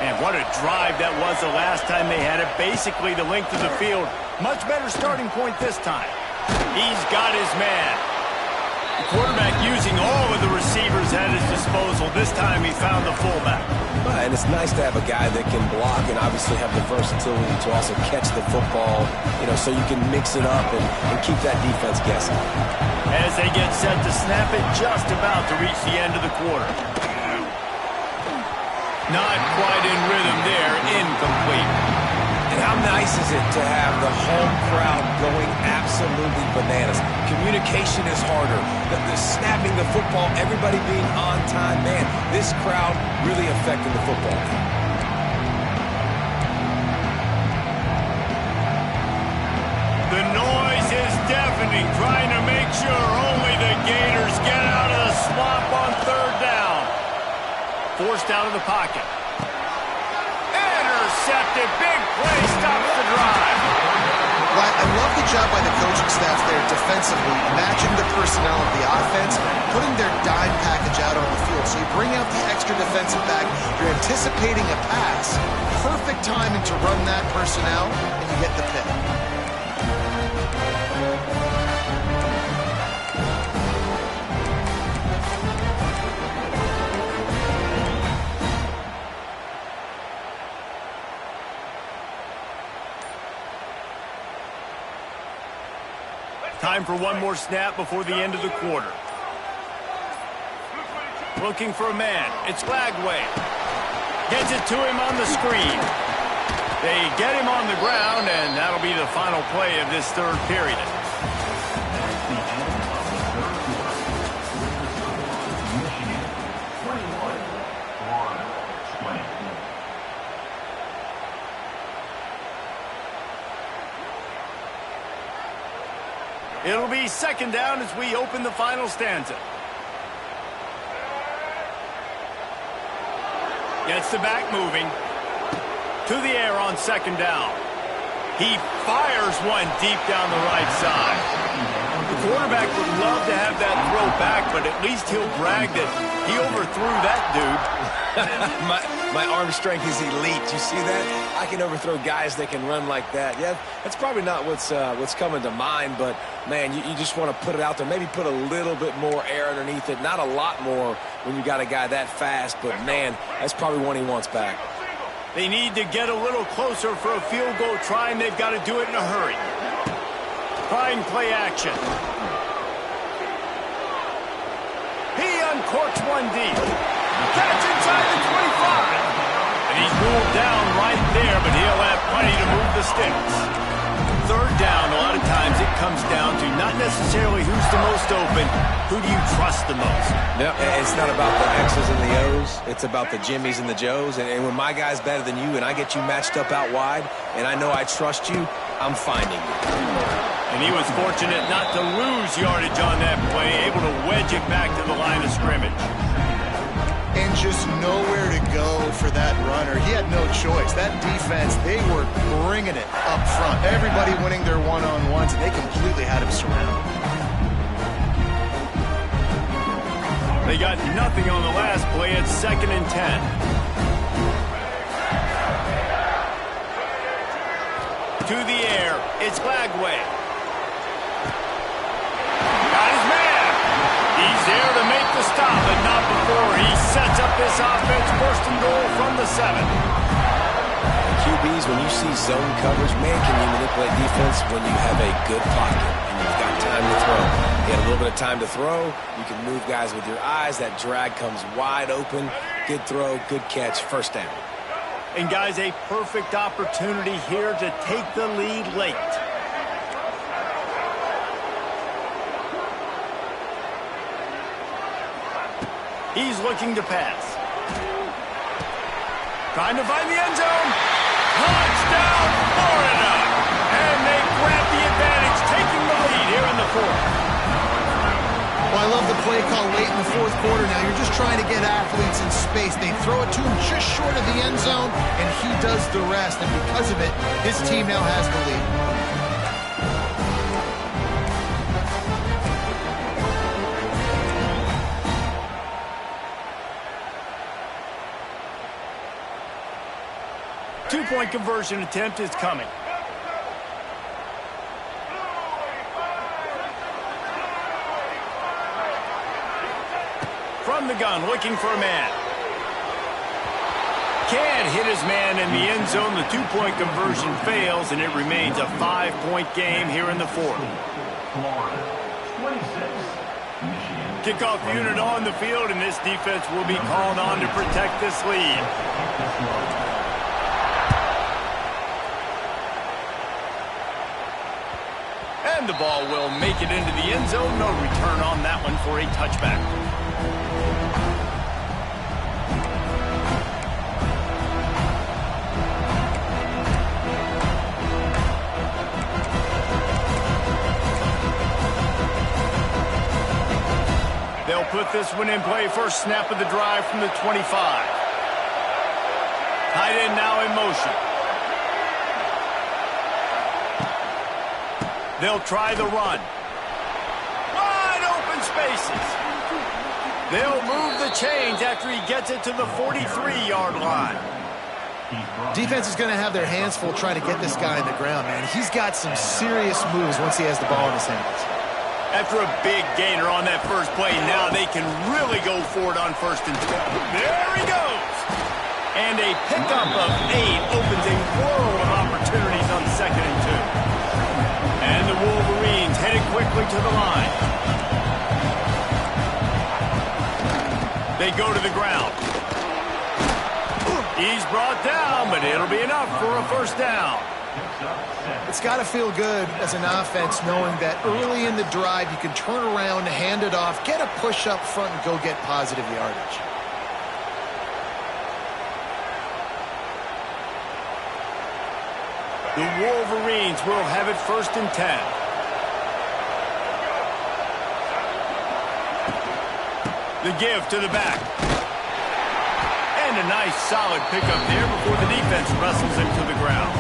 And what a drive that was the last time they had it. Basically the length of the field. Much better starting point this time. He's got his man. The quarterback using all of the receivers at his disposal. This time he found the fullback. And it's nice to have a guy that can block and obviously have the versatility to also catch the football, so you can mix it up and keep that defense guessing. As they get set to snap it, just about to reach the end of the quarter. Not quite in rhythm there, incomplete. And how nice is it to have the home crowd going absolutely bananas? Communication is harder. The snapping the football, everybody being on time. Man, this crowd really affecting the football. The noise is deafening, trying to make sure only the Gators get out of the swamp on 3rd down. Forced out of the pocket. Intercepted. Big play. Stops the drive. Well, I love the job by the coaching staff there defensively, matching the personnel of the offense, putting their dime package out on the field. So you bring out the extra defensive back. You're anticipating a pass. Perfect timing to run that personnel, and you get the pick. Time for one more snap before the end of the quarter. Looking for a man. It's Lagway. Gets it to him on the screen. They get him on the ground, and that'll be the final play of this third period. It'll be second down as we open the final stanza. Gets the back moving. To the air on second down. He fires one deep down the right side. The quarterback would love to have that throw back, but at least he'll brag that he overthrew that dude. my arm strength is elite. You see that? I can overthrow guys that can run like that. Yeah, that's probably not what's coming to mind, but, man, you just want to put it out there. Maybe put a little bit more air underneath it. Not a lot more when you got a guy that fast, but, man, that's probably one he wants back. They need to get a little closer for a field goal try, and they've got to do it in a hurry. Trying play action. He uncorks one deep. Catch inside the 25. And he's ruled down right there, but he'll have plenty to move the sticks. Third down, a lot of times it comes down to not necessarily who's the most open, who do you trust the most? Yep. It's not about the X's and the O's. It's about the Jimmys and the Joes. And when my guy's better than you and I get you matched up out wide and I know I trust you, I'm finding you. And he was fortunate not to lose yardage on that play, able to wedge it back to the line of scrimmage. And just nowhere to go for that runner. He had no choice. That defense, they were bringing it up front. Everybody winning their one-on-ones, and they completely had him surrounded. They got nothing on the last play. It's 2nd and 10. To the air. It's Lagway. Got his man. He's there to make the stop, but not before he sets up this offense. 1st and goal from the 7. QBs, when you see zone coverage, man, can you manipulate defense when you have a good pocket and you've got time to throw. You had a little bit of time to throw. You can move guys with your eyes. That drag comes wide open. Good throw, good catch, 1st down. And, guys, a perfect opportunity here to take the lead late. He's looking to pass. Trying to find the end zone. Touchdown, Florida! And they grab the advantage, taking the lead here in the 4th. Well, I love the play call late in the 4th quarter. Now you're just trying to get athletes in space. They throw it to him just short of the end zone, and he does the rest. And because of it, his team now has the lead. 2-point conversion attempt is coming. From the gun, looking for a man. Can't hit his man in the end zone. The 2-point conversion fails, and it remains a 5-point game here in the 4th. Kickoff unit on the field, and this defense will be called on to protect this lead. And the ball will make it into the end zone. No return on that one for a touchback. They'll put this one in play. First snap of the drive from the 25. Tight end now in motion. They'll try the run. Wide open spaces. They'll move the chains after he gets it to the 43-yard line. Defense is going to have their hands full trying to get this guy on the ground, man. He's got some serious moves once he has the ball in his hands. After a big gainer on that first play, now they can really go for it on 1st and 10. There he goes. And a pickup of 8 opens a world of opportunities on 2nd and 2. And the Wolverines headed quickly to the line. They go to the ground. He's brought down, but it'll be enough for a first down. It's got to feel good as an offense knowing that early in the drive you can turn around, hand it off, get a push up front, and go get positive yardage. The Wolverines will have it 1st and 10. The give to the back. And a nice solid pickup there before the defense wrestles him to the ground.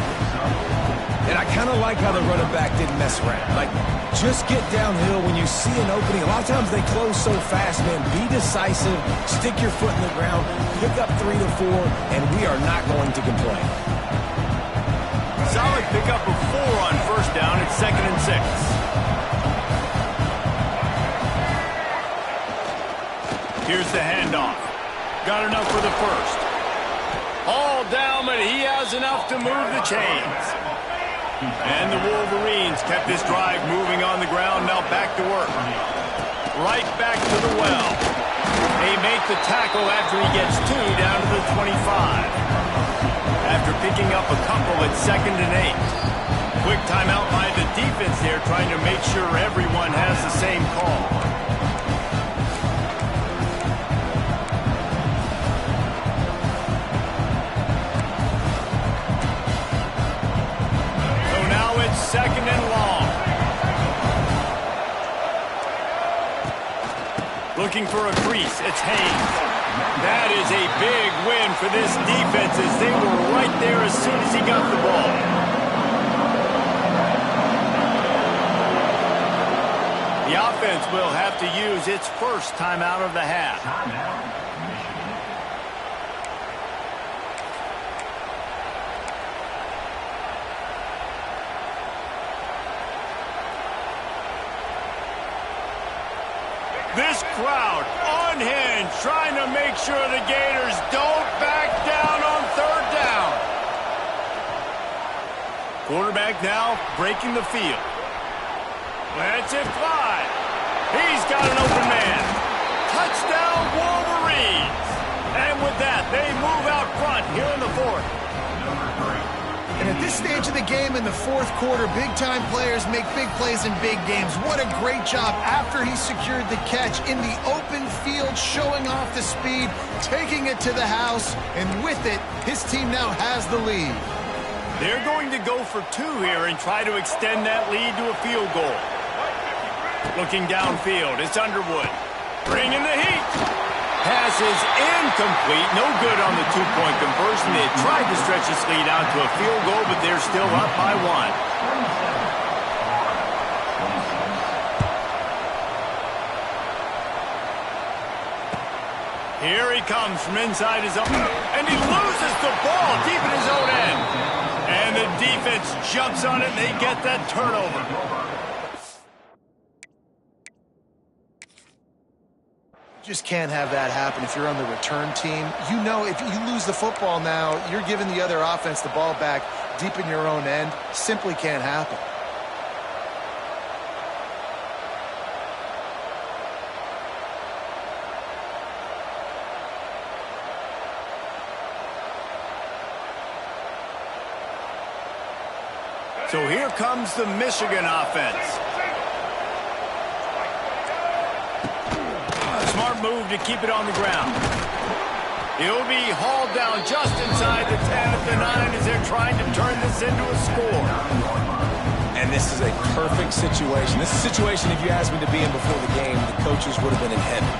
And I kind of like how the running back didn't mess around. Like, just get downhill when you see an opening. A lot of times they close so fast, man. Be decisive, stick your foot in the ground, pick up 3 to 4, and we are not going to complain. Solid pickup of 4 on first down. It's 2nd and 6. Here's the handoff. Got enough for the first. All down, but he has enough to move the chains. And the Wolverines kept this drive moving on the ground. Now back to work. Right back to the well. They make the tackle after he gets 2 down to the 25. After picking up a couple at 2nd and 8. Quick timeout by the defense there, trying to make sure everyone has the same call. So now it's 2nd and long. Looking for a crease, it's Haynes. That is a big win for this defense as they were right there as soon as he got the ball. The offense will have to use its first timeout of the half. This crowd unhinged, trying to make sure the Gators don't back down on 3rd down. Quarterback now breaking the field. Lets it fly. He's got an open man. Touchdown, Wolverines. And with that, they move out front here in the 4th. And at this stage of the game in the 4th quarter, big-time players make big plays in big games. What a great job after he secured the catch in the open field, showing off the speed, taking it to the house, and with it, his team now has the lead. They're going to go for 2 here and try to extend that lead to a field goal. Looking downfield, it's Underwood. Bringing the heat. Pass is incomplete. No good on the 2-point conversion. They tried to stretch this lead out to a field goal, but they're still up by 1. Here he comes from inside his own. And he loses the ball deep in his own end. And the defense jumps on it, and they get that turnover. Just can't have that happen if you're on the return team. You know if you lose the football now, you're giving the other offense the ball back deep in your own end. Simply can't happen. So here comes the Michigan offense. Smart move to keep it on the ground. He'll be hauled down just inside the 10 at the 9 as they're trying to turn this into a score. And this is a perfect situation. This is a situation, if you asked me to be in before the game, the coaches would have been in heaven.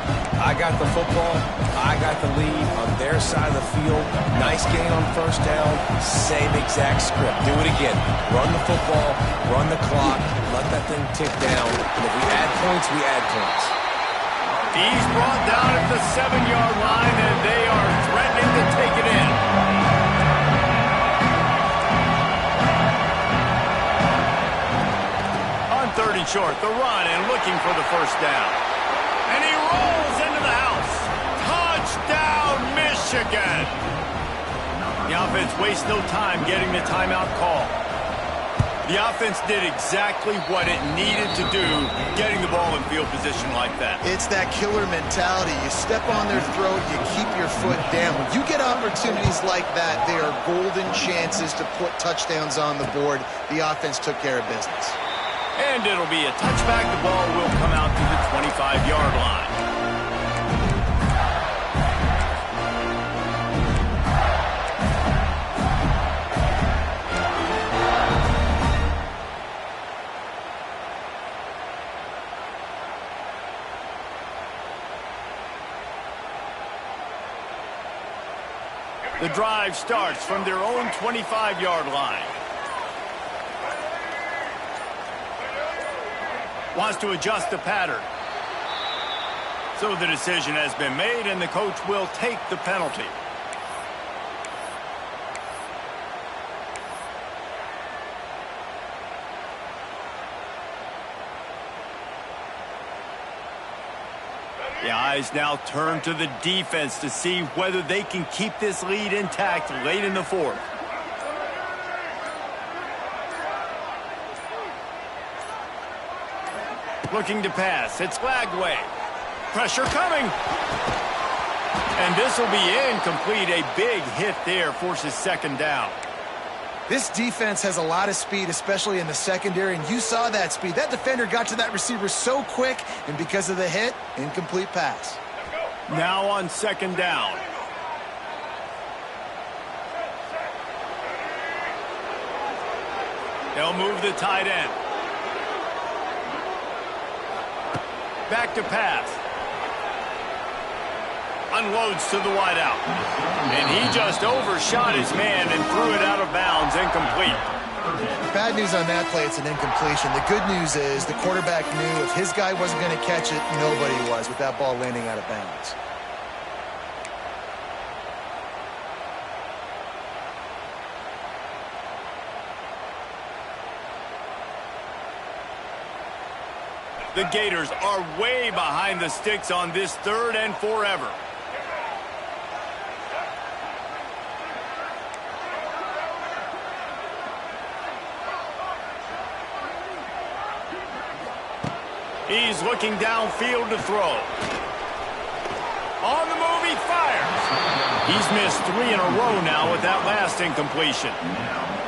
I got the football. I got the lead on their side of the field. Nice gain on first down. Same exact script. Do it again. Run the football. Run the clock. Let that thing tick down. And if we add points, we add points. He's brought down at the 7-yard line, and they are threatening to take it in. On 3rd and short, the run and looking for the first down. And he rolls into the house. Touchdown, Michigan! The offense wastes no time getting the timeout call. The offense did exactly what it needed to do, getting the ball in field position like that. It's that killer mentality. You step on their throat, you keep your foot down. When you get opportunities like that, they are golden chances to put touchdowns on the board. The offense took care of business. And it'll be a touchback. The ball will come out to the 25-yard line. The drive starts from their own 25-yard line. Wants to adjust the pattern. So the decision has been made, and the coach will take the penalty. The eyes now turn to the defense to see whether they can keep this lead intact late in the fourth. Looking to pass. It's Lagway. Pressure coming. And this will be incomplete. A big hit there forces second down. This defense has a lot of speed, especially in the secondary, and you saw that speed. That defender got to that receiver so quick, and because of the hit, incomplete pass. Now on second down. They'll move the tight end. Back to pass. Unloads to the wideout. And he just overshot his man and threw it out of bounds, incomplete. Bad news on that play, it's an incompletion. The good news is the quarterback knew if his guy wasn't going to catch it, nobody was with that ball landing out of bounds. The Gators are way behind the sticks on this third and forever. He's looking downfield to throw. On the move, he fires. He's missed 3 in a row now with that last incompletion.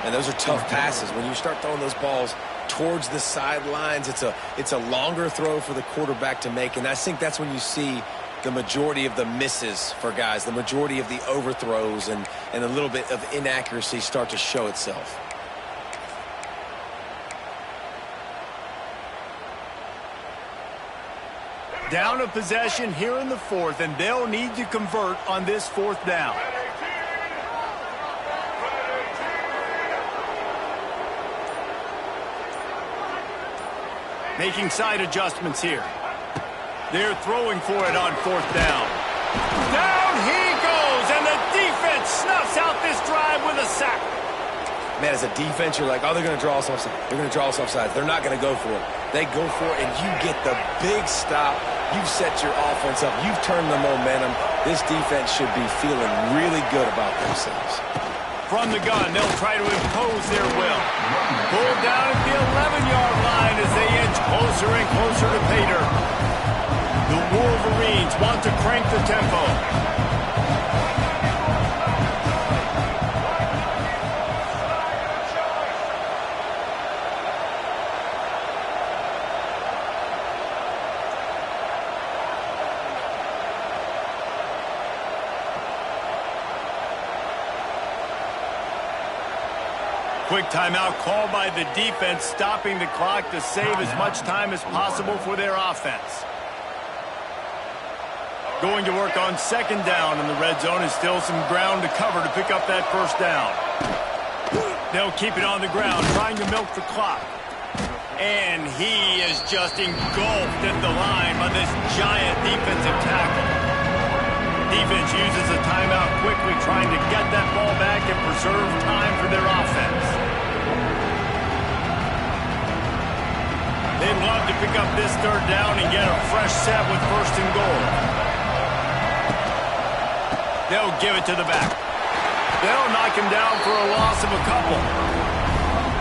And those are tough passes. When you start throwing those balls towards the sidelines, it's a longer throw for the quarterback to make. And I think that's when you see the majority of the misses for guys, the majority of the overthrows and a little bit of inaccuracy start to show itself. Down a possession here in the fourth, and they'll need to convert on this fourth down. Making side adjustments here. They're throwing for it on fourth down. Down he goes, and the defense snuffs out this drive with a sack. Man, as a defense, you're like, oh, they're going to draw us offside. They're going to draw us offside. They're not going to go for it. They go for it, and you get the big stop. You've set your offense up. You've turned the momentum. This defense should be feeling really good about themselves. From the gun, they'll try to impose their will. Pulled down at the 11-yard line as they inch closer and closer to Pater. The Wolverines want to crank the tempo. Quick timeout called by the defense, stopping the clock to save as much time as possible for their offense. Going to work on second down, and the red zone is still some ground to cover to pick up that first down. They'll keep it on the ground, trying to milk the clock. And he is just engulfed at the line by this giant defensive tackle. Defense uses a timeout quickly, trying to get that ball back and preserve time for their offense. They'd love to pick up this third down and get a fresh set with first and goal. They'll give it to the back. They'll knock him down for a loss of a couple.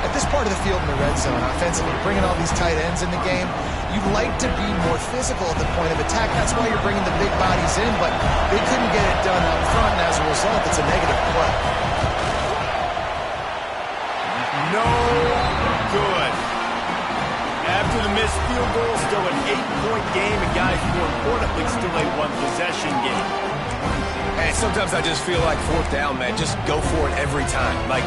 At this part part of the field in the red zone offensively, bringing all these tight ends in the game. You'd like to be more physical at the point of attack. That's why you're bringing the big bodies in, but they couldn't get it done up front, and as a result, it's a negative play. No good. After the missed field goal, still an 8-point game, and guys, more importantly, still a one-possession game. And sometimes I just feel like fourth down, man, just go for it every time. Like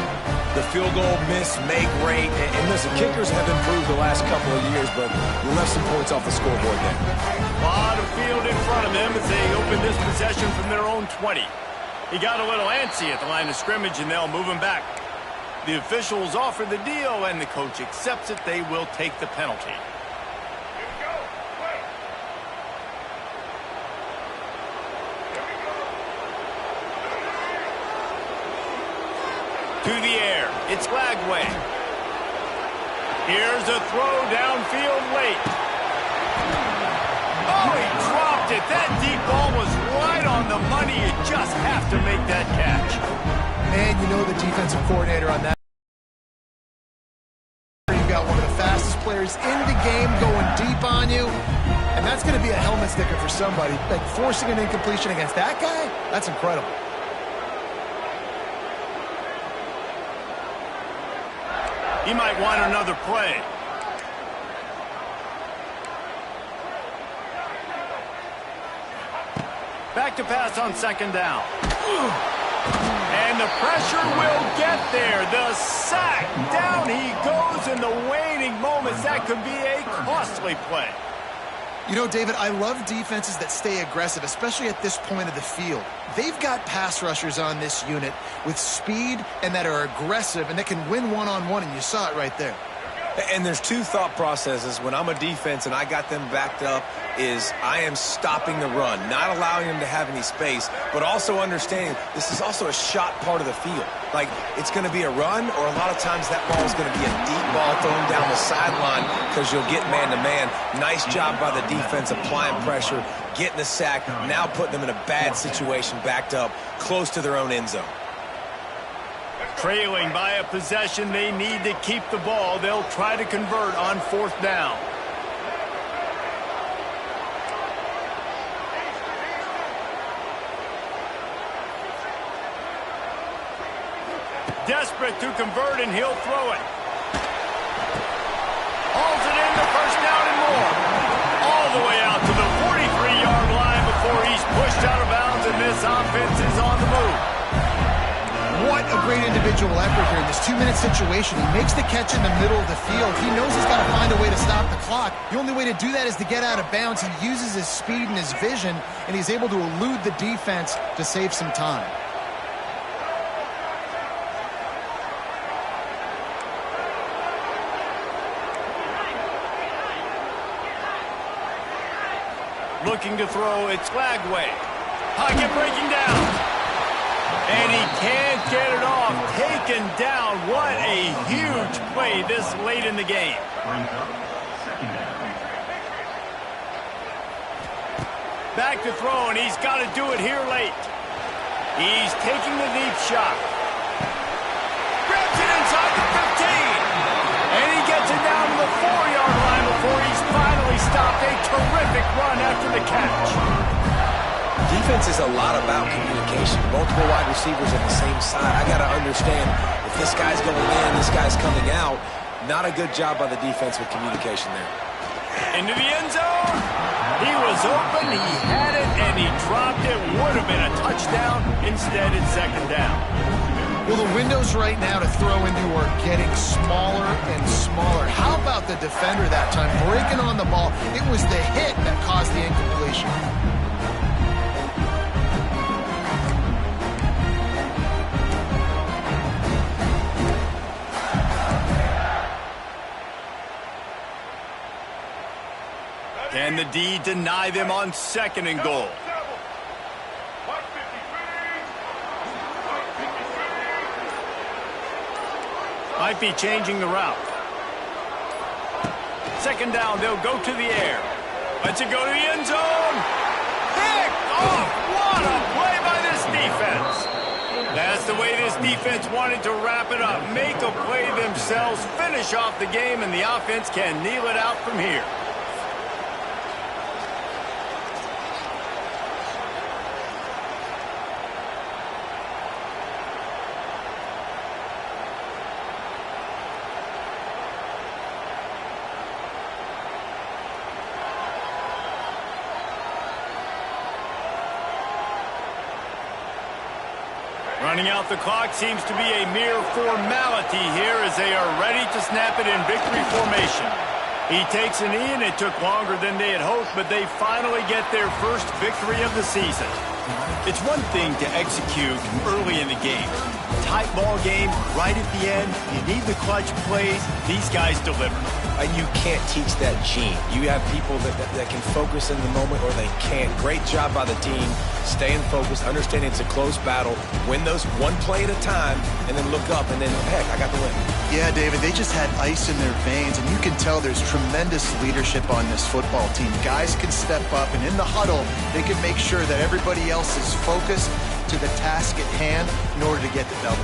the field goal miss, make rate, and listen, kickers have improved the last couple of years, but we left some points off the scoreboard there. A lot of field in front of them as they open this possession from their own 20. He got a little antsy at the line of scrimmage, and they'll move him back. The officials offer the deal, and the coach accepts it. They will take the penalty. To the air, it's Lagway. Here's a throw downfield late. Oh, he dropped it. That deep ball was right on the money. You just have to make that catch. And you know the defensive coordinator on that. You've got one of the fastest players in the game going deep on you, and that's going to be a helmet sticker for somebody. Like forcing an incompletion against that guy, that's incredible. He might want another play. Back to pass on second down. And the pressure will get there. The sack. Down he goes in the waning moments. That could be a costly play. You know, David, I love defenses that stay aggressive, especially at this point of the field. They've got pass rushers on this unit with speed and that are aggressive and that can win one-on-one, and you saw it right there. And there's two thought processes when I'm a defense and I got them backed up is I am stopping the run, not allowing them to have any space, but also understanding this is also a shot part of the field. Like, it's going to be a run, or a lot of times that ball is going to be a deep ball thrown down the sideline because you'll get man-to-man. Nice job by the defense applying pressure, getting the sack, now putting them in a bad situation backed up close to their own end zone. Trailing by a possession, they need to keep the ball. They'll try to convert on fourth down. Desperate to convert, and he'll throw it. Hauls it in the first down and more. All the way out to the 43-yard line before he's pushed out of bounds, and this offense is on the move. What a great individual effort here in this 2-minute situation. He makes the catch in the middle of the field. He knows he's got to find a way to stop the clock. The only way to do that is to get out of bounds. He uses his speed and his vision, and he's able to elude the defense to save some time. Looking to throw, it's Lagway. Pocket breaking down. And he can't get it off. Taken down. What a huge play this late in the game. Back to throw, and he's got to do it here late. He's taking the deep shot. Grabs it inside the 15. And he gets it down to the 4-yard line before he's finally stopped. A terrific run after the catch. Defense is a lot about communication. Multiple wide receivers on the same side. I got to understand if this guy's going in, this guy's coming out. Not a good job by the defense with communication there. Into the end zone. He was open, he had it, and he dropped it. Would have been a touchdown. Instead, it's second down. Well, the windows right now to throw into are getting smaller and smaller. How about the defender that time breaking on the ball? It was the hit that caused the incompletion. Can the D deny them on second and goal? Might be changing the route. Second down, they'll go to the air. Let's it go to the end zone. Picked off. What a play by this defense. That's the way this defense defense wanted to wrap it up, make a play themselves, finish off the game, and the offense can kneel it out from here. Running out the clock seems to be a mere formality here as they are ready to snap it in victory formation. He takes a knee, and it took longer than they had hoped, but they finally get their first victory of the season. It's one thing to execute early in the game. Tight ball game, right at the end. You need the clutch plays. These guys deliver. And you can't teach that gene. You have people that can focus in the moment or they can't. Great job by the team, staying focused, understanding it's a close battle, win those one play at a time, and then look up, and then, heck, I got the win. Yeah, David, they just had ice in their veins, and you can tell there's tremendous leadership on this football team. Guys can step up, and in the huddle, they can make sure that everybody else is focused to the task at hand in order to get the W.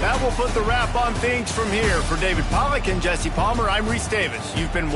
That will put the wrap on things from here. For David Pollack and Jesse Palmer, I'm Reese Davis. You've been